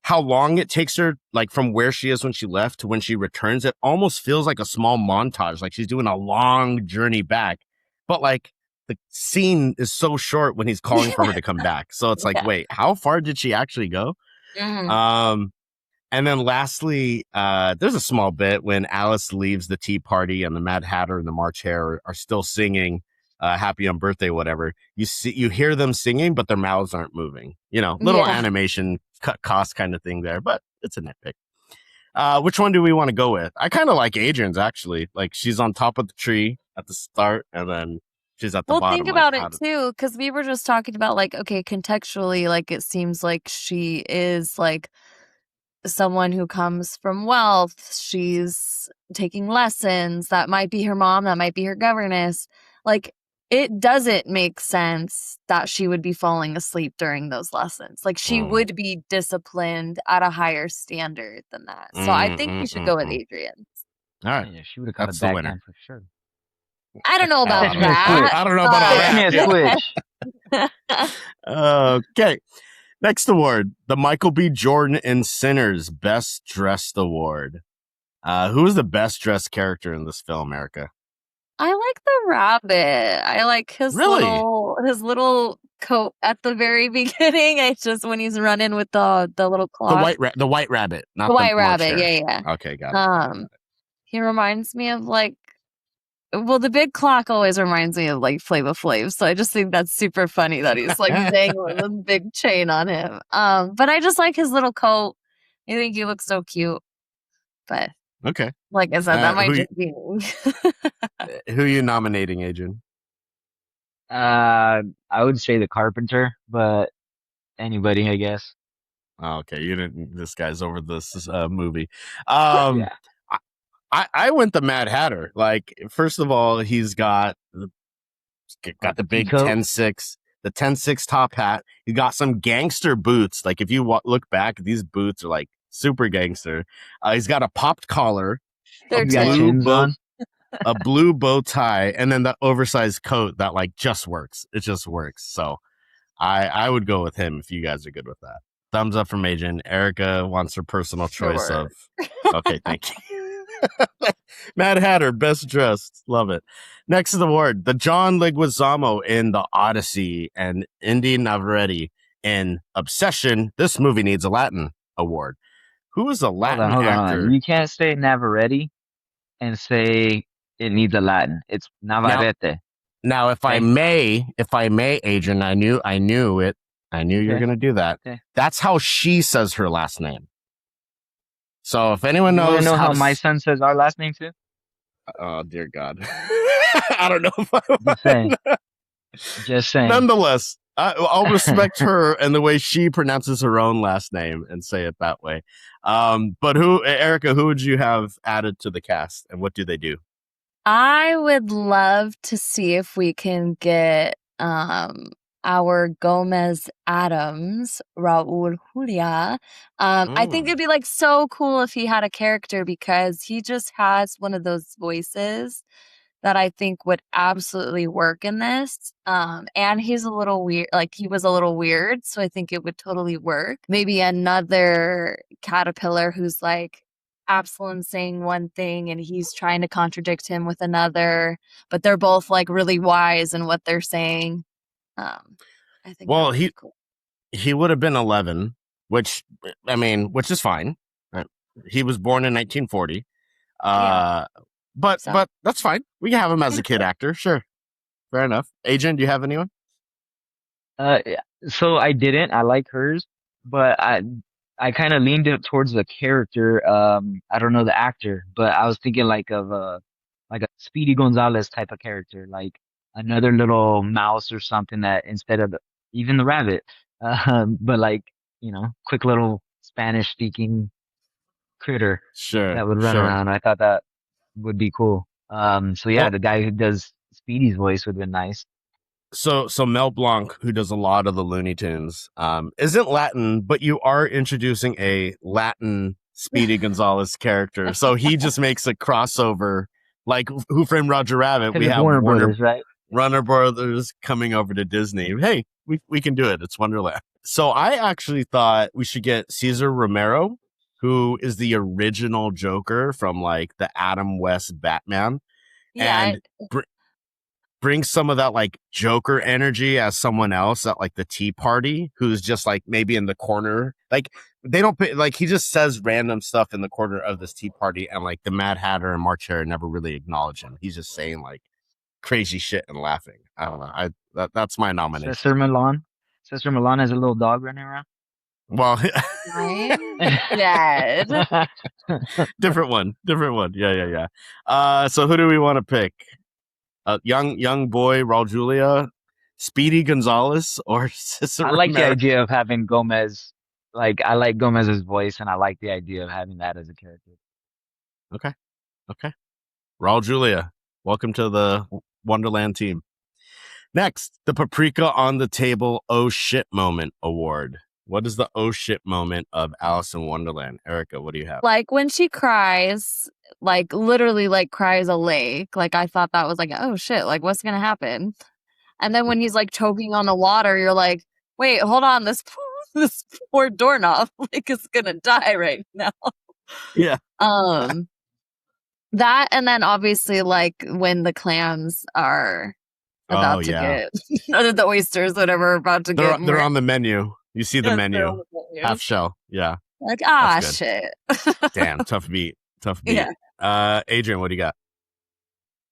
How long it takes her, like from where she is when she left to when she returns, it almost feels like a small montage. Like she's doing a long journey back. But like the scene is so short when he's calling for her to come back. So it's like, Yeah. wait, how far did she actually go? Mhm. And then lastly, there's a small bit when Alice leaves the tea party and the Mad Hatter and the March Hare are still singing happy on birthday, whatever. You hear them singing, but their mouths aren't moving. You know, little Yeah. animation cut cost kind of thing there, but it's a nitpick. Which one do we want to go with? I kind of like Adrian's actually. Like she's on top of the tree at the start and then she's at the Well, bottom. think Like, about it too, because we were just talking about like, okay, contextually, like it seems like she is like someone who comes from wealth. She's taking lessons. That might be her mom. That might be her governess. Like it doesn't make sense that she would be falling asleep during those lessons. Like she would be disciplined at a higher standard than that. So I think we should go with Adrian. All right. Yeah, she would have caught That's a the winner. backhand for sure. I don't know about I don't know. that. I don't know about all Fetch me that. a switch. Okay. Next award, the Michael B. Jordan in Sinners Best Dressed Award. Who is the best dressed character in this film, Erica? I like the rabbit. I like his Really? little coat at the very beginning. It's just when he's running with the little cloth. The white rabbit, not The white rabbit. Marcher. Yeah. Okay, got it. He reminds me of like, well, the big clock always reminds me of like Flava Flav. So I just think that's super funny that he's like dangling a big chain on him. But I just like his little coat. I think he looks so cute. But Okay. like I said, that might who just be Who are you nominating, Adrian? I would say the Carpenter, but anybody, I guess. Oh, okay, you didn't. This guy's over this movie. Yeah. I went the Mad Hatter. Like, first of all, he's got the big Peacoat? 10-6, the 10-6 top hat. He got some gangster boots. Like, if you look back, these boots are like super gangster. He's got a popped collar, They're You got too. chins on? a blue bow tie, and then the oversized coat that like just works. It just works. So I would go with him if you guys are good with that. Thumbs up from Adrian. Erica wants her personal choice Sure. of. Okay, thank you. Mad Hatter, best dressed. Love it. Next award, the John Leguizamo in The Odyssey and Indy Navarrete in Obsession. This movie needs a Latin award. Who is a Latin Hold actor? on. You can't say Navarrete and say it needs a Latin. It's Navarrete. Now, if I may, Adrian, I knew it. I knew you were Okay. going to do that. Okay. That's how she says her last name. So if anyone You wanna knows know how to my son says our last name too? oh dear God, I don't know if I Just saying. Just saying. Nonetheless, I'll respect her and the way she pronounces her own last name and say it that way. But Erica, who would you have added to the cast, and what do they do? I would love to see if we can get our Gomez Adams, Raul Julia. I think it'd be like so cool if he had a character because he just has one of those voices that I think would absolutely work in this. And he's a little weird, like he was a little weird, so I think it would totally work. Maybe another caterpillar who's like Absalom saying one thing and he's trying to contradict him with another, but they're both like really wise in what they're saying. I think Well, that would be cool. he would have been 11, which is fine. Right? He was born in 1940. Yeah. But So- that's fine. We can have him as a kid actor. Sure. Fair enough. Agent, do you have anyone? So I didn't. I like hers, but I kind of leaned it towards the character. I don't know the actor, but I was thinking like a Speedy Gonzalez type of character, like another little mouse or something that instead of even the rabbit, but like quick little Spanish speaking critter Sure. that would run sure. around. I thought that would be cool. So yeah, Well- the guy who does Speedy's voice would have been nice. So Mel Blanc, who does a lot of the Looney Tunes, isn't Latin, but you are introducing a Latin Speedy Gonzalez character. So he just makes a crossover, like Who Framed Roger Rabbit. We It's have Warner Brothers, right? Warner Brothers coming over to Disney. Hey, we can do it. It's Wonderland. So I actually thought we should get Cesar Romero, who is the original Joker from like the Adam West Batman, Yeah, and bring some of that like Joker energy as someone else at like the tea party who's just like maybe in the corner. Like they don't pay, like he just says random stuff in the corner of this tea party, and like the Mad Hatter and March Hare never really acknowledge him. He's just saying like crazy shit and laughing. I don't know. That's my nomination. Cesar Millan. Cesar Millan has a little dog running around. Well, I'm dead. different one. Yeah. So who do we want to pick? Young boy Raul Julia, Speedy Gonzalez, or Cesar I like the Romero? idea of having Gomez. Like I like Gomez's voice, and I like the idea of having that as a character. Okay. Raul Julia, welcome to the Wonderland team. Next, the Paprika on the Table oh shit moment award. What is the oh shit moment of Alice in Wonderland? Erica, what do you have? Like when she cries, like literally like cries a lake. Like I thought that was like, oh shit, like what's gonna happen? And then when he's like choking on the water, you're like, wait, hold on, this this poor doorknob like is gonna die right now. Yeah. That and then obviously like when the clams are about to get or the oysters, whatever, about to get they're on the menu. You see the Yes, menu. they're on the menu. Half shell. Yeah. Like, That's shit. Damn, tough beat. Yeah. Adrian, what do you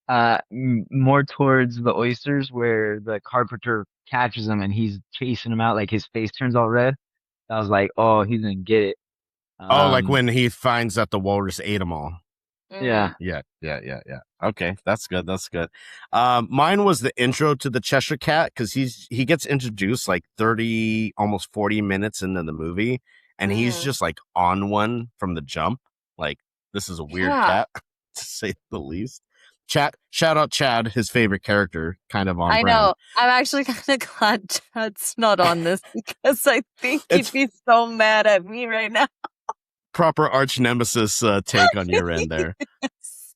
got? More towards the oysters where the carpenter catches him and he's chasing him out, like his face turns all red. I was like, oh, he's gonna get it. Like when he finds that the walrus ate them all. Yeah. Yeah. Okay, that's good. Mine was the intro to the Cheshire Cat because he gets introduced like 30, almost 40 minutes into the movie, and he's just like on one from the jump. Like, this is a weird cat, to say the least. Shout out Chad, his favorite character, kind of on brand. I know. I'm actually kind of glad Chad's not on this because I think he'd be so mad at me right now. Proper arch nemesis take on your end there. Yes.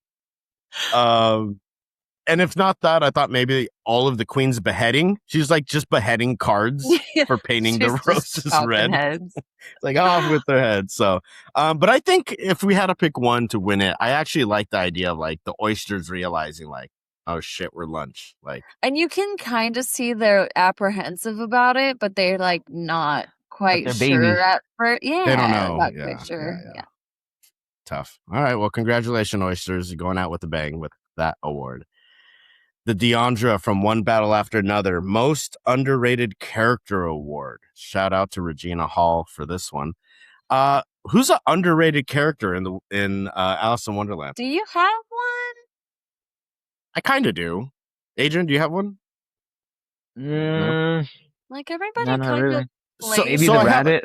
And if not that, I thought maybe all of the Queen's beheading. She's like just beheading cards for painting the roses red. Heads. Like off with their heads. So, but I think if we had to pick one to win it, I actually like the idea of like the oysters realizing like, oh shit, we're lunch. Like, and you can kind of see they're apprehensive about it, but they're like not quite sure babies. at first. Yeah, they don't know. not quite sure. Yeah. Tough. All right. Well, congratulations, oysters. You're going out with a bang with that award. The Deandra from One Battle After Another Most Underrated Character Award. Shout out to Regina Hall for this one. Who's an underrated character in Alice in Wonderland? Do you have one? I kind of do. Adrian, do you have one? No? Like everybody Not kind really. of. Maybe the rabbit.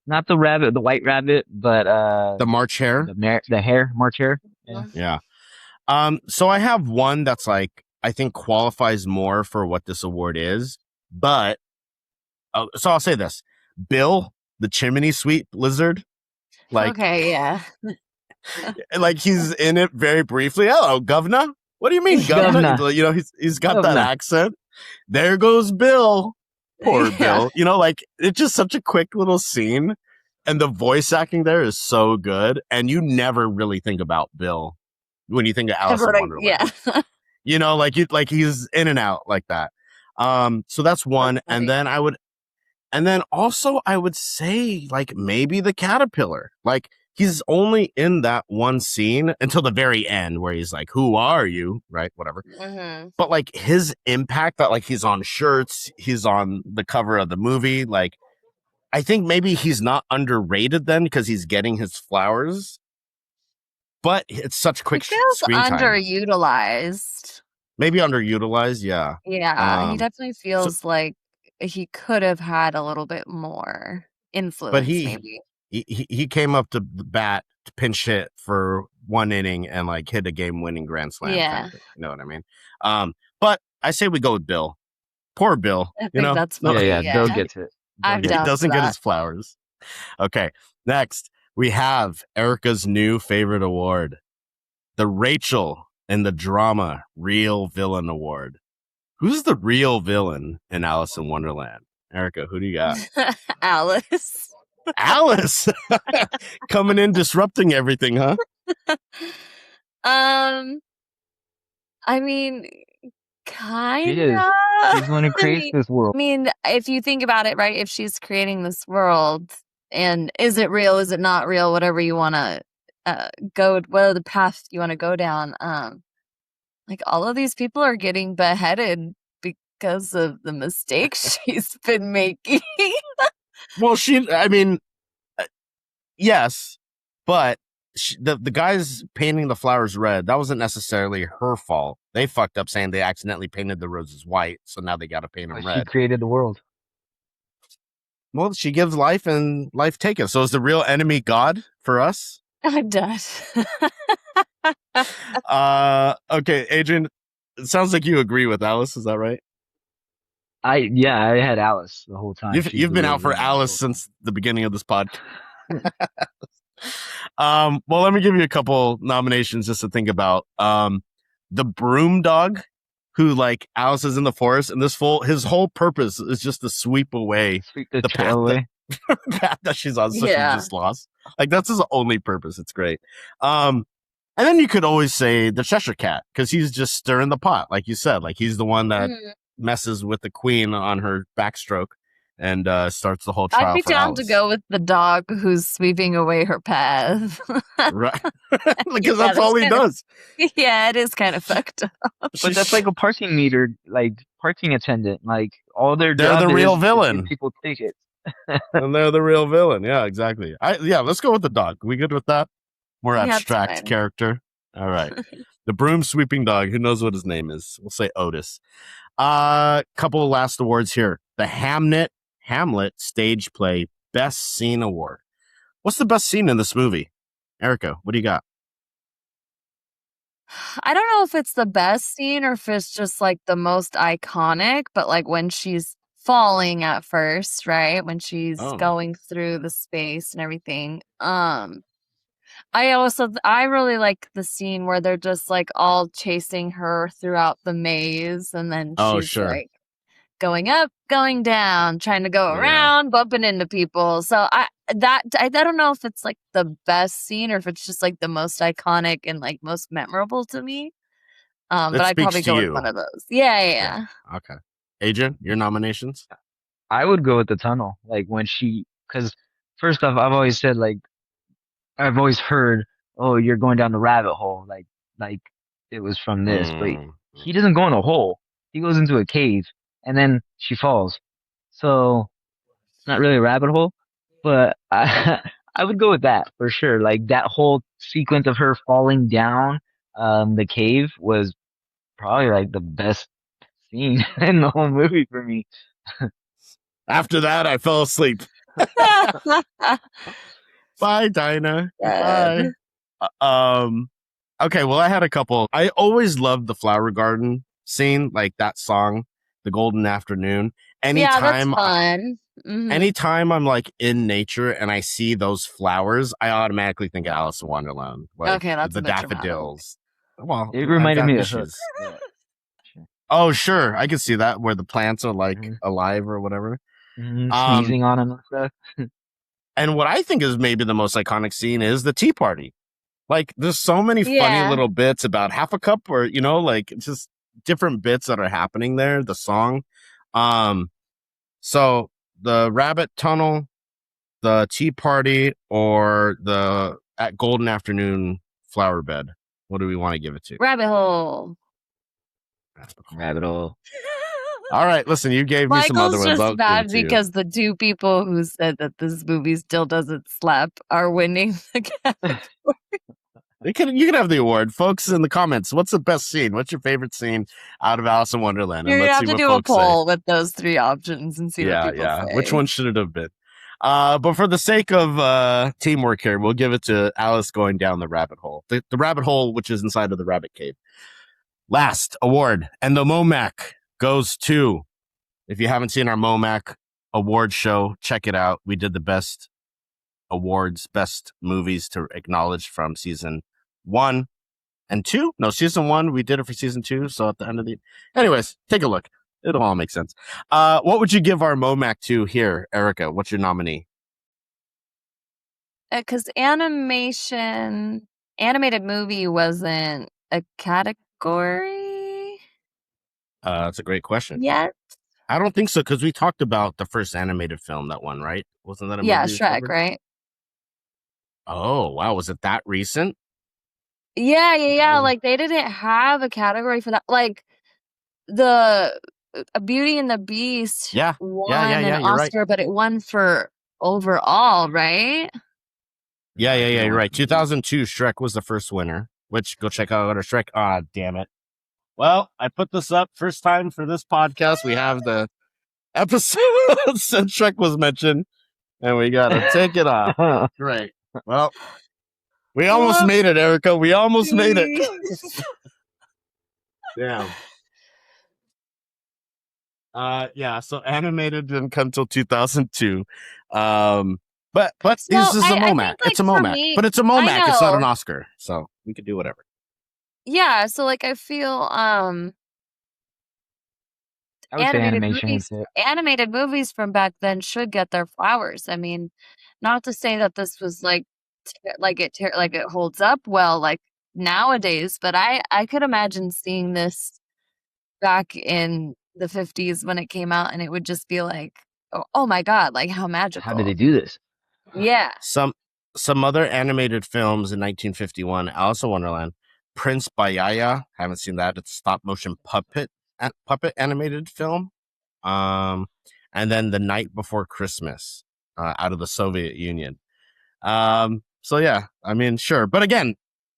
Not the rabbit, the white rabbit, but the March Hare. The March Hare. Yeah. So I have one that's like I think qualifies more for what this award is, but so I'll say this: Bill, the chimney sweep lizard. Like, okay, yeah. Like he's in it very briefly. Hello, governor. What do you mean, governor? You know, he's got that accent. There goes Bill. Poor Bill. You know, like it's just such a quick little scene, and the voice acting there is so good, and you never really think about Bill when you think of Alice in Wonderland. Yeah. You know, like he's in and out like that. So that's one. And then also I would say like maybe the caterpillar. Like he's only in that one scene until the very end where he's like, who are you? Right. Whatever. Mm-hmm. But like his impact that like he's on shirts, he's on the cover of the movie. Like I think maybe he's not underrated then because he's getting his flowers. But it's such quick screen time. Underutilized. Maybe underutilized, yeah. Yeah, he definitely feels like he could have had a little bit more influence. But maybe he came up to the bat to pinch hit for one inning and like hit a game-winning grand slam. Yeah, kind of thing, you know what I mean. But I say we go with Bill. Poor Bill. I think that's funny. Yeah. Bill gets it. He doesn't get his flowers. Okay, next. We have Erica's new favorite award, the Rachel in the Drama Real Villain Award. Who's the real villain in Alice in Wonderland? Erica, who do you got? Alice. Alice coming in disrupting everything, huh? I mean, kind of. She's the one who creates this world. I mean, if you think about it, right? If she's creating this world. And is it real? Is it not real? Whatever you want to whatever the path you want to go down. Like all of these people are getting beheaded because of the mistakes she's been making. Well, yes, but the guys painting the flowers red, that wasn't necessarily her fault. They fucked up saying they accidentally painted the roses white, so now they got to paint them red. She created the world. Well, she gives life and life taketh. So is the real enemy God for us? I'm done. Okay, Adrian, It sounds like you agree with Alice. Is that right? I had Alice the whole time. You've been out for Alice since the beginning of this podcast. Well, let me give you a couple nominations just to think about. The broom dog, who like Alice is in the forest, and his whole purpose is just to sweep away the path trail away. path that she's on, so Yeah. she just lost. Like that's his only purpose. It's great. And then you could always say the Cheshire Cat, because he's just stirring the pot, like you said. Like he's the one that messes with the queen on her backstroke and starts the whole trial. I'd be for down Alice. to go with the dog who's sweeping away her path. Right, because that's all he does. Yeah, it is kind of fucked up. But that's like a parking meter, like parking attendant. Like all they're the real villain. People tickets. And they're the real villain. Yeah, exactly. Let's go with the dog. We good with that? More abstract character. All right. The broom sweeping dog. Who knows what his name is? We'll say Otis. Couple of last awards here. The Hamlet stage play best scene award. What's the best scene in this movie? Erica, what do you got? I don't know if it's the best scene or if it's just like the most iconic, but like when she's falling at first, right? When she's going through the space and everything. I really like the scene where they're just like all chasing her throughout the maze, and then she's like going up, going down, trying to go around, bumping into people. So I don't know if it's like the best scene or if it's just like the most iconic and like most memorable to me. But I'd probably go with one of those. Yeah. Okay. Adrian, your nominations? I would go with the tunnel. Like when because first off, I've always said like, I've always heard, oh, you're going down the rabbit hole. Like it was from this, but he doesn't go in a hole. He goes into a cave and then she falls. So it's not really a rabbit hole, but I would go with that for sure. Like that whole sequence of her falling down, the cave was probably like the best scene in the whole movie for me. After that, I fell asleep. Bye, Dinah. Bye. Okay, well, I had a couple. I always loved the flower garden scene, like that song, The Golden Afternoon. Anytime, that's fun. Anytime I'm like in nature and I see those flowers, I automatically think of Alice in Wonderland. Like, okay, that's the daffodils. Well, it reminded me of her. Oh, sure. I can see that, where the plants are like alive or whatever. Sneezing on them and stuff. And what I think is maybe the most iconic scene is the tea party. Like, there's so many funny little bits about half a cup, or, like just different bits that are happening there. The song. So the rabbit tunnel, the tea party, or the golden afternoon flower bed. What do we want to give it to? Rabbit hole. Rabbit hole. All right, listen, you gave me some other ones. Michael's just mad because the two people who said that this movie still doesn't slap are winning the category. You can have the award, folks. In the comments, what's the best scene? What's your favorite scene out of Alice in Wonderland? You're gonna have to do a poll with those three options and see what people say. Which one should it have been? But for the sake of teamwork here, we'll give it to Alice going down the rabbit hole. The rabbit hole, which is inside of the rabbit cave. Last award, and the MOMAC goes to, if you haven't seen our MOMAC award show, check it out. We did the best awards, best movies to acknowledge from season 1 and 2. No, season 1, we did it for season 2. So at the end of anyways, take a look. It'll all make sense. What would you give our MOMAC to here, Erica? What's your nominee? Because animated movie wasn't a category. That's a great question. Yet? I don't think so, because we talked about the first animated film that won, right? Wasn't that a movie? Yeah, Shrek, right? Oh, wow. Was it that recent? Yeah. Like, they didn't have a category for that. Like, the Beauty and the Beast won an Oscar, but it won for overall, right? Yeah, you're right. 2002, Shrek was the first winner, which go check out our Shrek. Ah, damn it. Well, I put this up first time for this podcast. We have the episode since Shrek was mentioned, and we got to take it off. Great. Well, we almost made it, Erica. We almost made it. Damn. Yeah, so animated didn't come till 2002. But So this is a I MOMAC. think, like, It's a for MOMAC. me, But it's a I MOMAC. It's not an know. Oscar. So we could do whatever. Yeah, so like I feel I would say animation would fit. animated movies from back then should get their flowers. I mean, not to say that this was like like it holds up well like nowadays, but I could imagine seeing this back in the 50s when it came out and it would just be like, oh my God, like how How did they magical. do this? Yeah. Some other animated films in 1951, Alice in Wonderland, Prince Bayaya, haven't seen that. It's a stop motion puppet animated film. And then The Night Before Christmas, out of the Soviet Union. So yeah, I mean, sure, but again,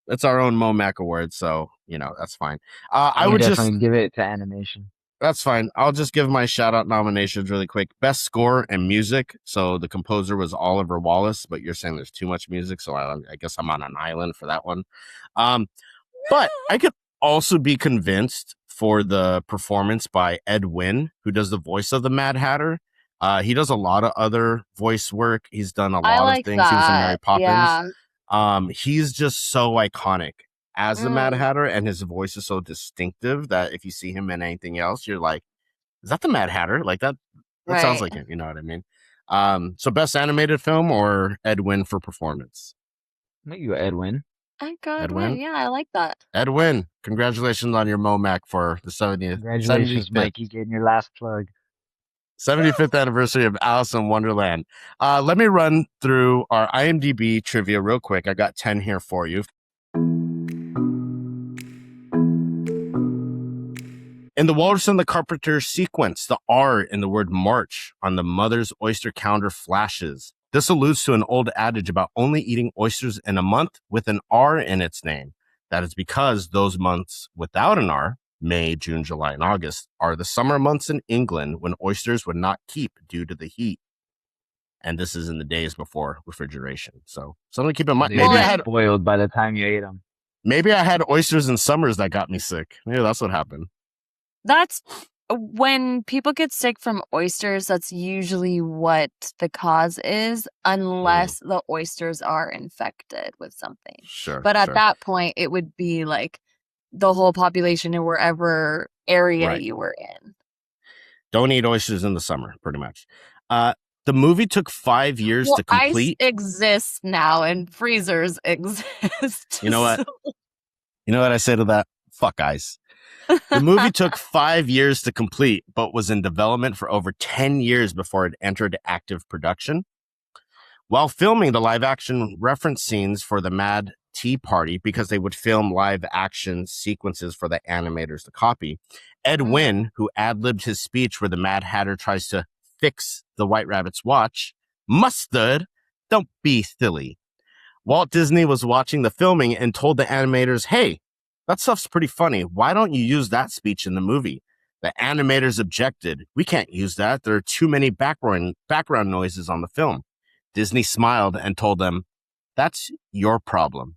it's our own MOMAC award, so that's fine. I would definitely give it to animation. That's fine. I'll just give my shout out nominations really quick. Best score and music. So the composer was Oliver Wallace, but you're saying there's too much music, so I guess I'm on an island for that one. But I could also be convinced for the performance by Ed Wynn, who does the voice of the Mad Hatter. He does a lot of other voice work. He's done a lot of things. That. He was in Mary Poppins. Yeah. He's just so iconic as the Mad Mm. Hatter, and his voice is so distinctive that if you see him in anything else, you're like, is that the Mad Hatter? Like that sounds like him, you know what I mean? So best animated film or Ed Wynn for performance? Maybe you Ed Wynn. I got Ed it. Wynn? Yeah, I like that. Ed Wynn, congratulations on your MOMAC for the 70th. Congratulations, 75th, Mike. You getting your last plug. 75th anniversary of Alice in Wonderland. Let me run through our IMDb trivia real quick. I got 10 here for you. In the Walrus and the Carpenter sequence, the R in the word March on the mother's oyster calendar flashes. This alludes to an old adage about only eating oysters in a month with an R in its name. That is because those months without an R, May, June, July, and August, are the summer months in England when oysters would not keep due to the heat. And this is in the days before refrigeration. So something to keep in mind. Maybe I had spoiled by the time you ate them. Maybe I had oysters in summers that got me sick. Maybe that's what happened. That's when people get sick from oysters, that's usually what the cause is, unless the oysters are infected with something. Sure. But at that point, it would be like the whole population in wherever area you were in. Don't eat oysters in the summer, pretty much. The movie took 5 years to complete. Ice exists now and freezers exist. You know what? You know what I say to that? Fuck ice. The movie took 5 years to complete, but was in development for over 10 years before it entered active production. While filming the live action reference scenes for the Mad Tea Party, because they would film live action sequences for the animators to copy, Ed Wynn, who ad-libbed his speech where the Mad Hatter tries to fix the White Rabbit's watch, mustard, don't be silly. Walt Disney was watching the filming and told the animators, hey, that stuff's pretty funny. Why don't you use that speech in the movie? The animators objected. We can't use that. There are too many background noises on the film. Disney smiled and told them, that's your problem.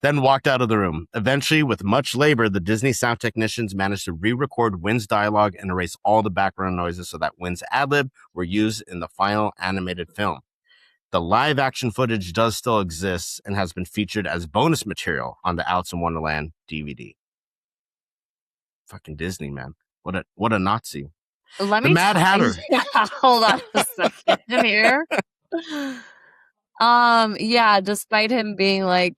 Then walked out of the room. Eventually, with much labor, the Disney sound technicians managed to re-record Wynn's dialogue and erase all the background noises so that Wynn's ad-lib were used in the final animated film. The live action footage does still exist and has been featured as bonus material on the Alice in Wonderland DVD. Fucking Disney, man. What a Nazi. Let the me Mad Hatter. Hold on a second here. Yeah, despite him being like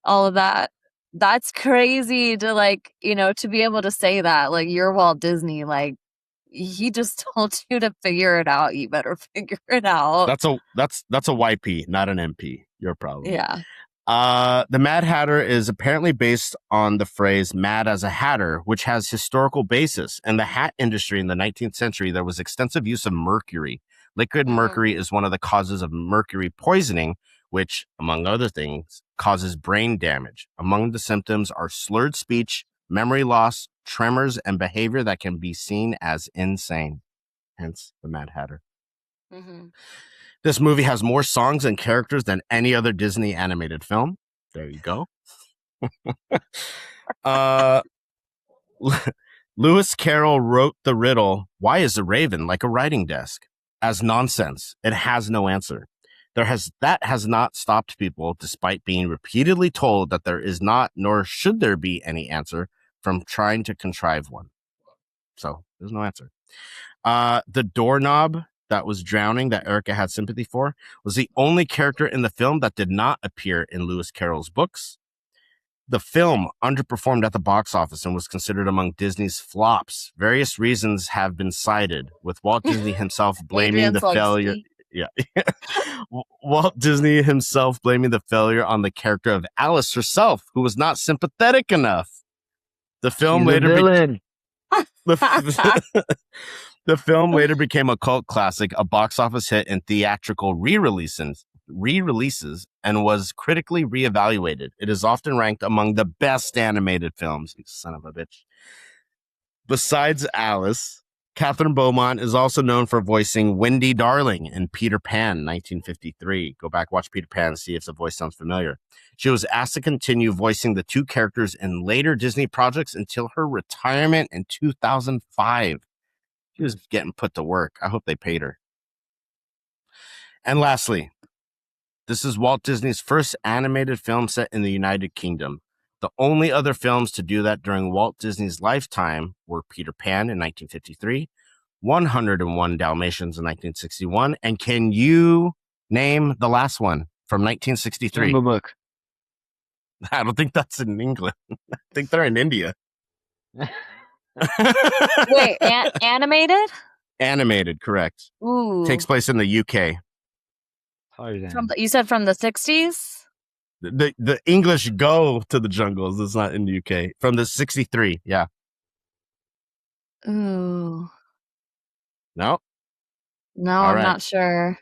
all of that, that's crazy to like, to be able to say that. Like, you're Walt Disney, like he just told you to figure it out. You better figure it out. That's a YP, not an MP. Your problem. Yeah. The Mad Hatter is apparently based on the phrase mad as a hatter, which has historical basis. In the hat industry in the 19th century, there was extensive use of mercury. Liquid mercury is one of the causes of mercury poisoning, which, among other things, causes brain damage. Among the symptoms are slurred speech, memory loss, tremors, and behavior that can be seen as insane. Hence, the Mad Hatter. Mm-hmm. This movie has more songs and characters than any other Disney animated film. There you go. Lewis Carroll wrote the riddle, "Why is a raven like a writing desk?" as nonsense. It has no answer. That has not stopped people, despite being repeatedly told that there is not, nor should there be any answer, from trying to contrive one. So there's no answer. The doorknob that was drowning that Erica had sympathy for was the only character in the film that did not appear in Lewis Carroll's books. The film underperformed at the box office and was considered among Disney's flops. Various reasons have been cited, with Walt Disney himself blaming Adrian the Slugsky. failure. Yeah. Walt Disney himself blaming the failure on the character of Alice herself, who was not sympathetic enough. The film He's a later villain. The film later became a cult classic, a box office hit, and theatrical re-releases, and was critically reevaluated. It is often ranked among the best animated films. You son of a bitch. Besides Alice, Catherine Beaumont is also known for voicing Wendy Darling in Peter Pan, 1953. Go back, watch Peter Pan, and see if the voice sounds familiar. She was asked to continue voicing the two characters in later Disney projects until her retirement in 2005. She was getting put to work. I hope they paid her. And lastly, this is Walt Disney's first animated film set in the United Kingdom. The only other films to do that during Walt Disney's lifetime were Peter Pan in 1953, 101 Dalmatians in 1961, and can you name the last one from 1963? Jungle Book. I don't think that's in England. I think they're in India. Wait, animated? Animated, correct. Ooh. Takes place in the UK. Tarzan. You said from the 60s? The English go to the jungles. It's not in the UK. From the 63, yeah. Ooh. No? No, All I'm right. not sure.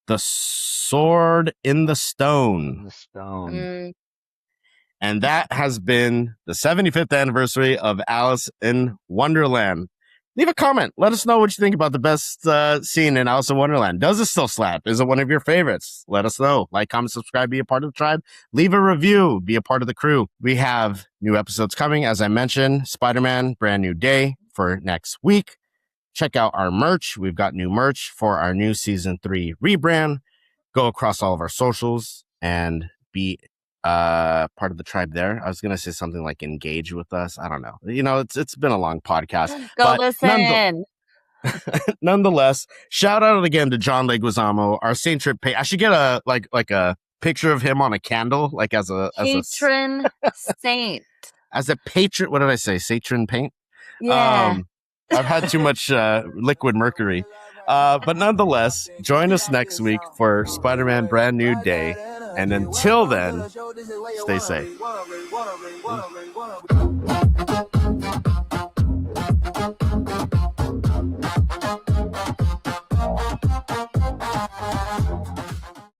The Sword in the Stone. The Stone. Mm. And that has been the 75th anniversary of Alice in Wonderland. Leave a comment. Let us know what you think about the best scene in Alice in Wonderland. Does it still slap? Is it one of your favorites? Let us know. Like, comment, subscribe, be a part of the tribe. Leave a review. Be a part of the crew. We have new episodes coming. As I mentioned, Spider-Man, brand new day for next week. Check out our merch. We've got new merch for our new season 3 rebrand. Go across all of our socials and be part of the tribe there. I was gonna say something like engage with us. I don't know. You know, it's been a long podcast. Go listen. Nonetheless, shout out again to John Leguizamo, our Saint Trip page. I should get a like a picture of him on a candle, like as a Patron saint. As a patron. What did I say? Satron paint. Yeah. I've had too much liquid mercury. But nonetheless, join us next week for Spider-Man Brand New Day. And until then, stay safe.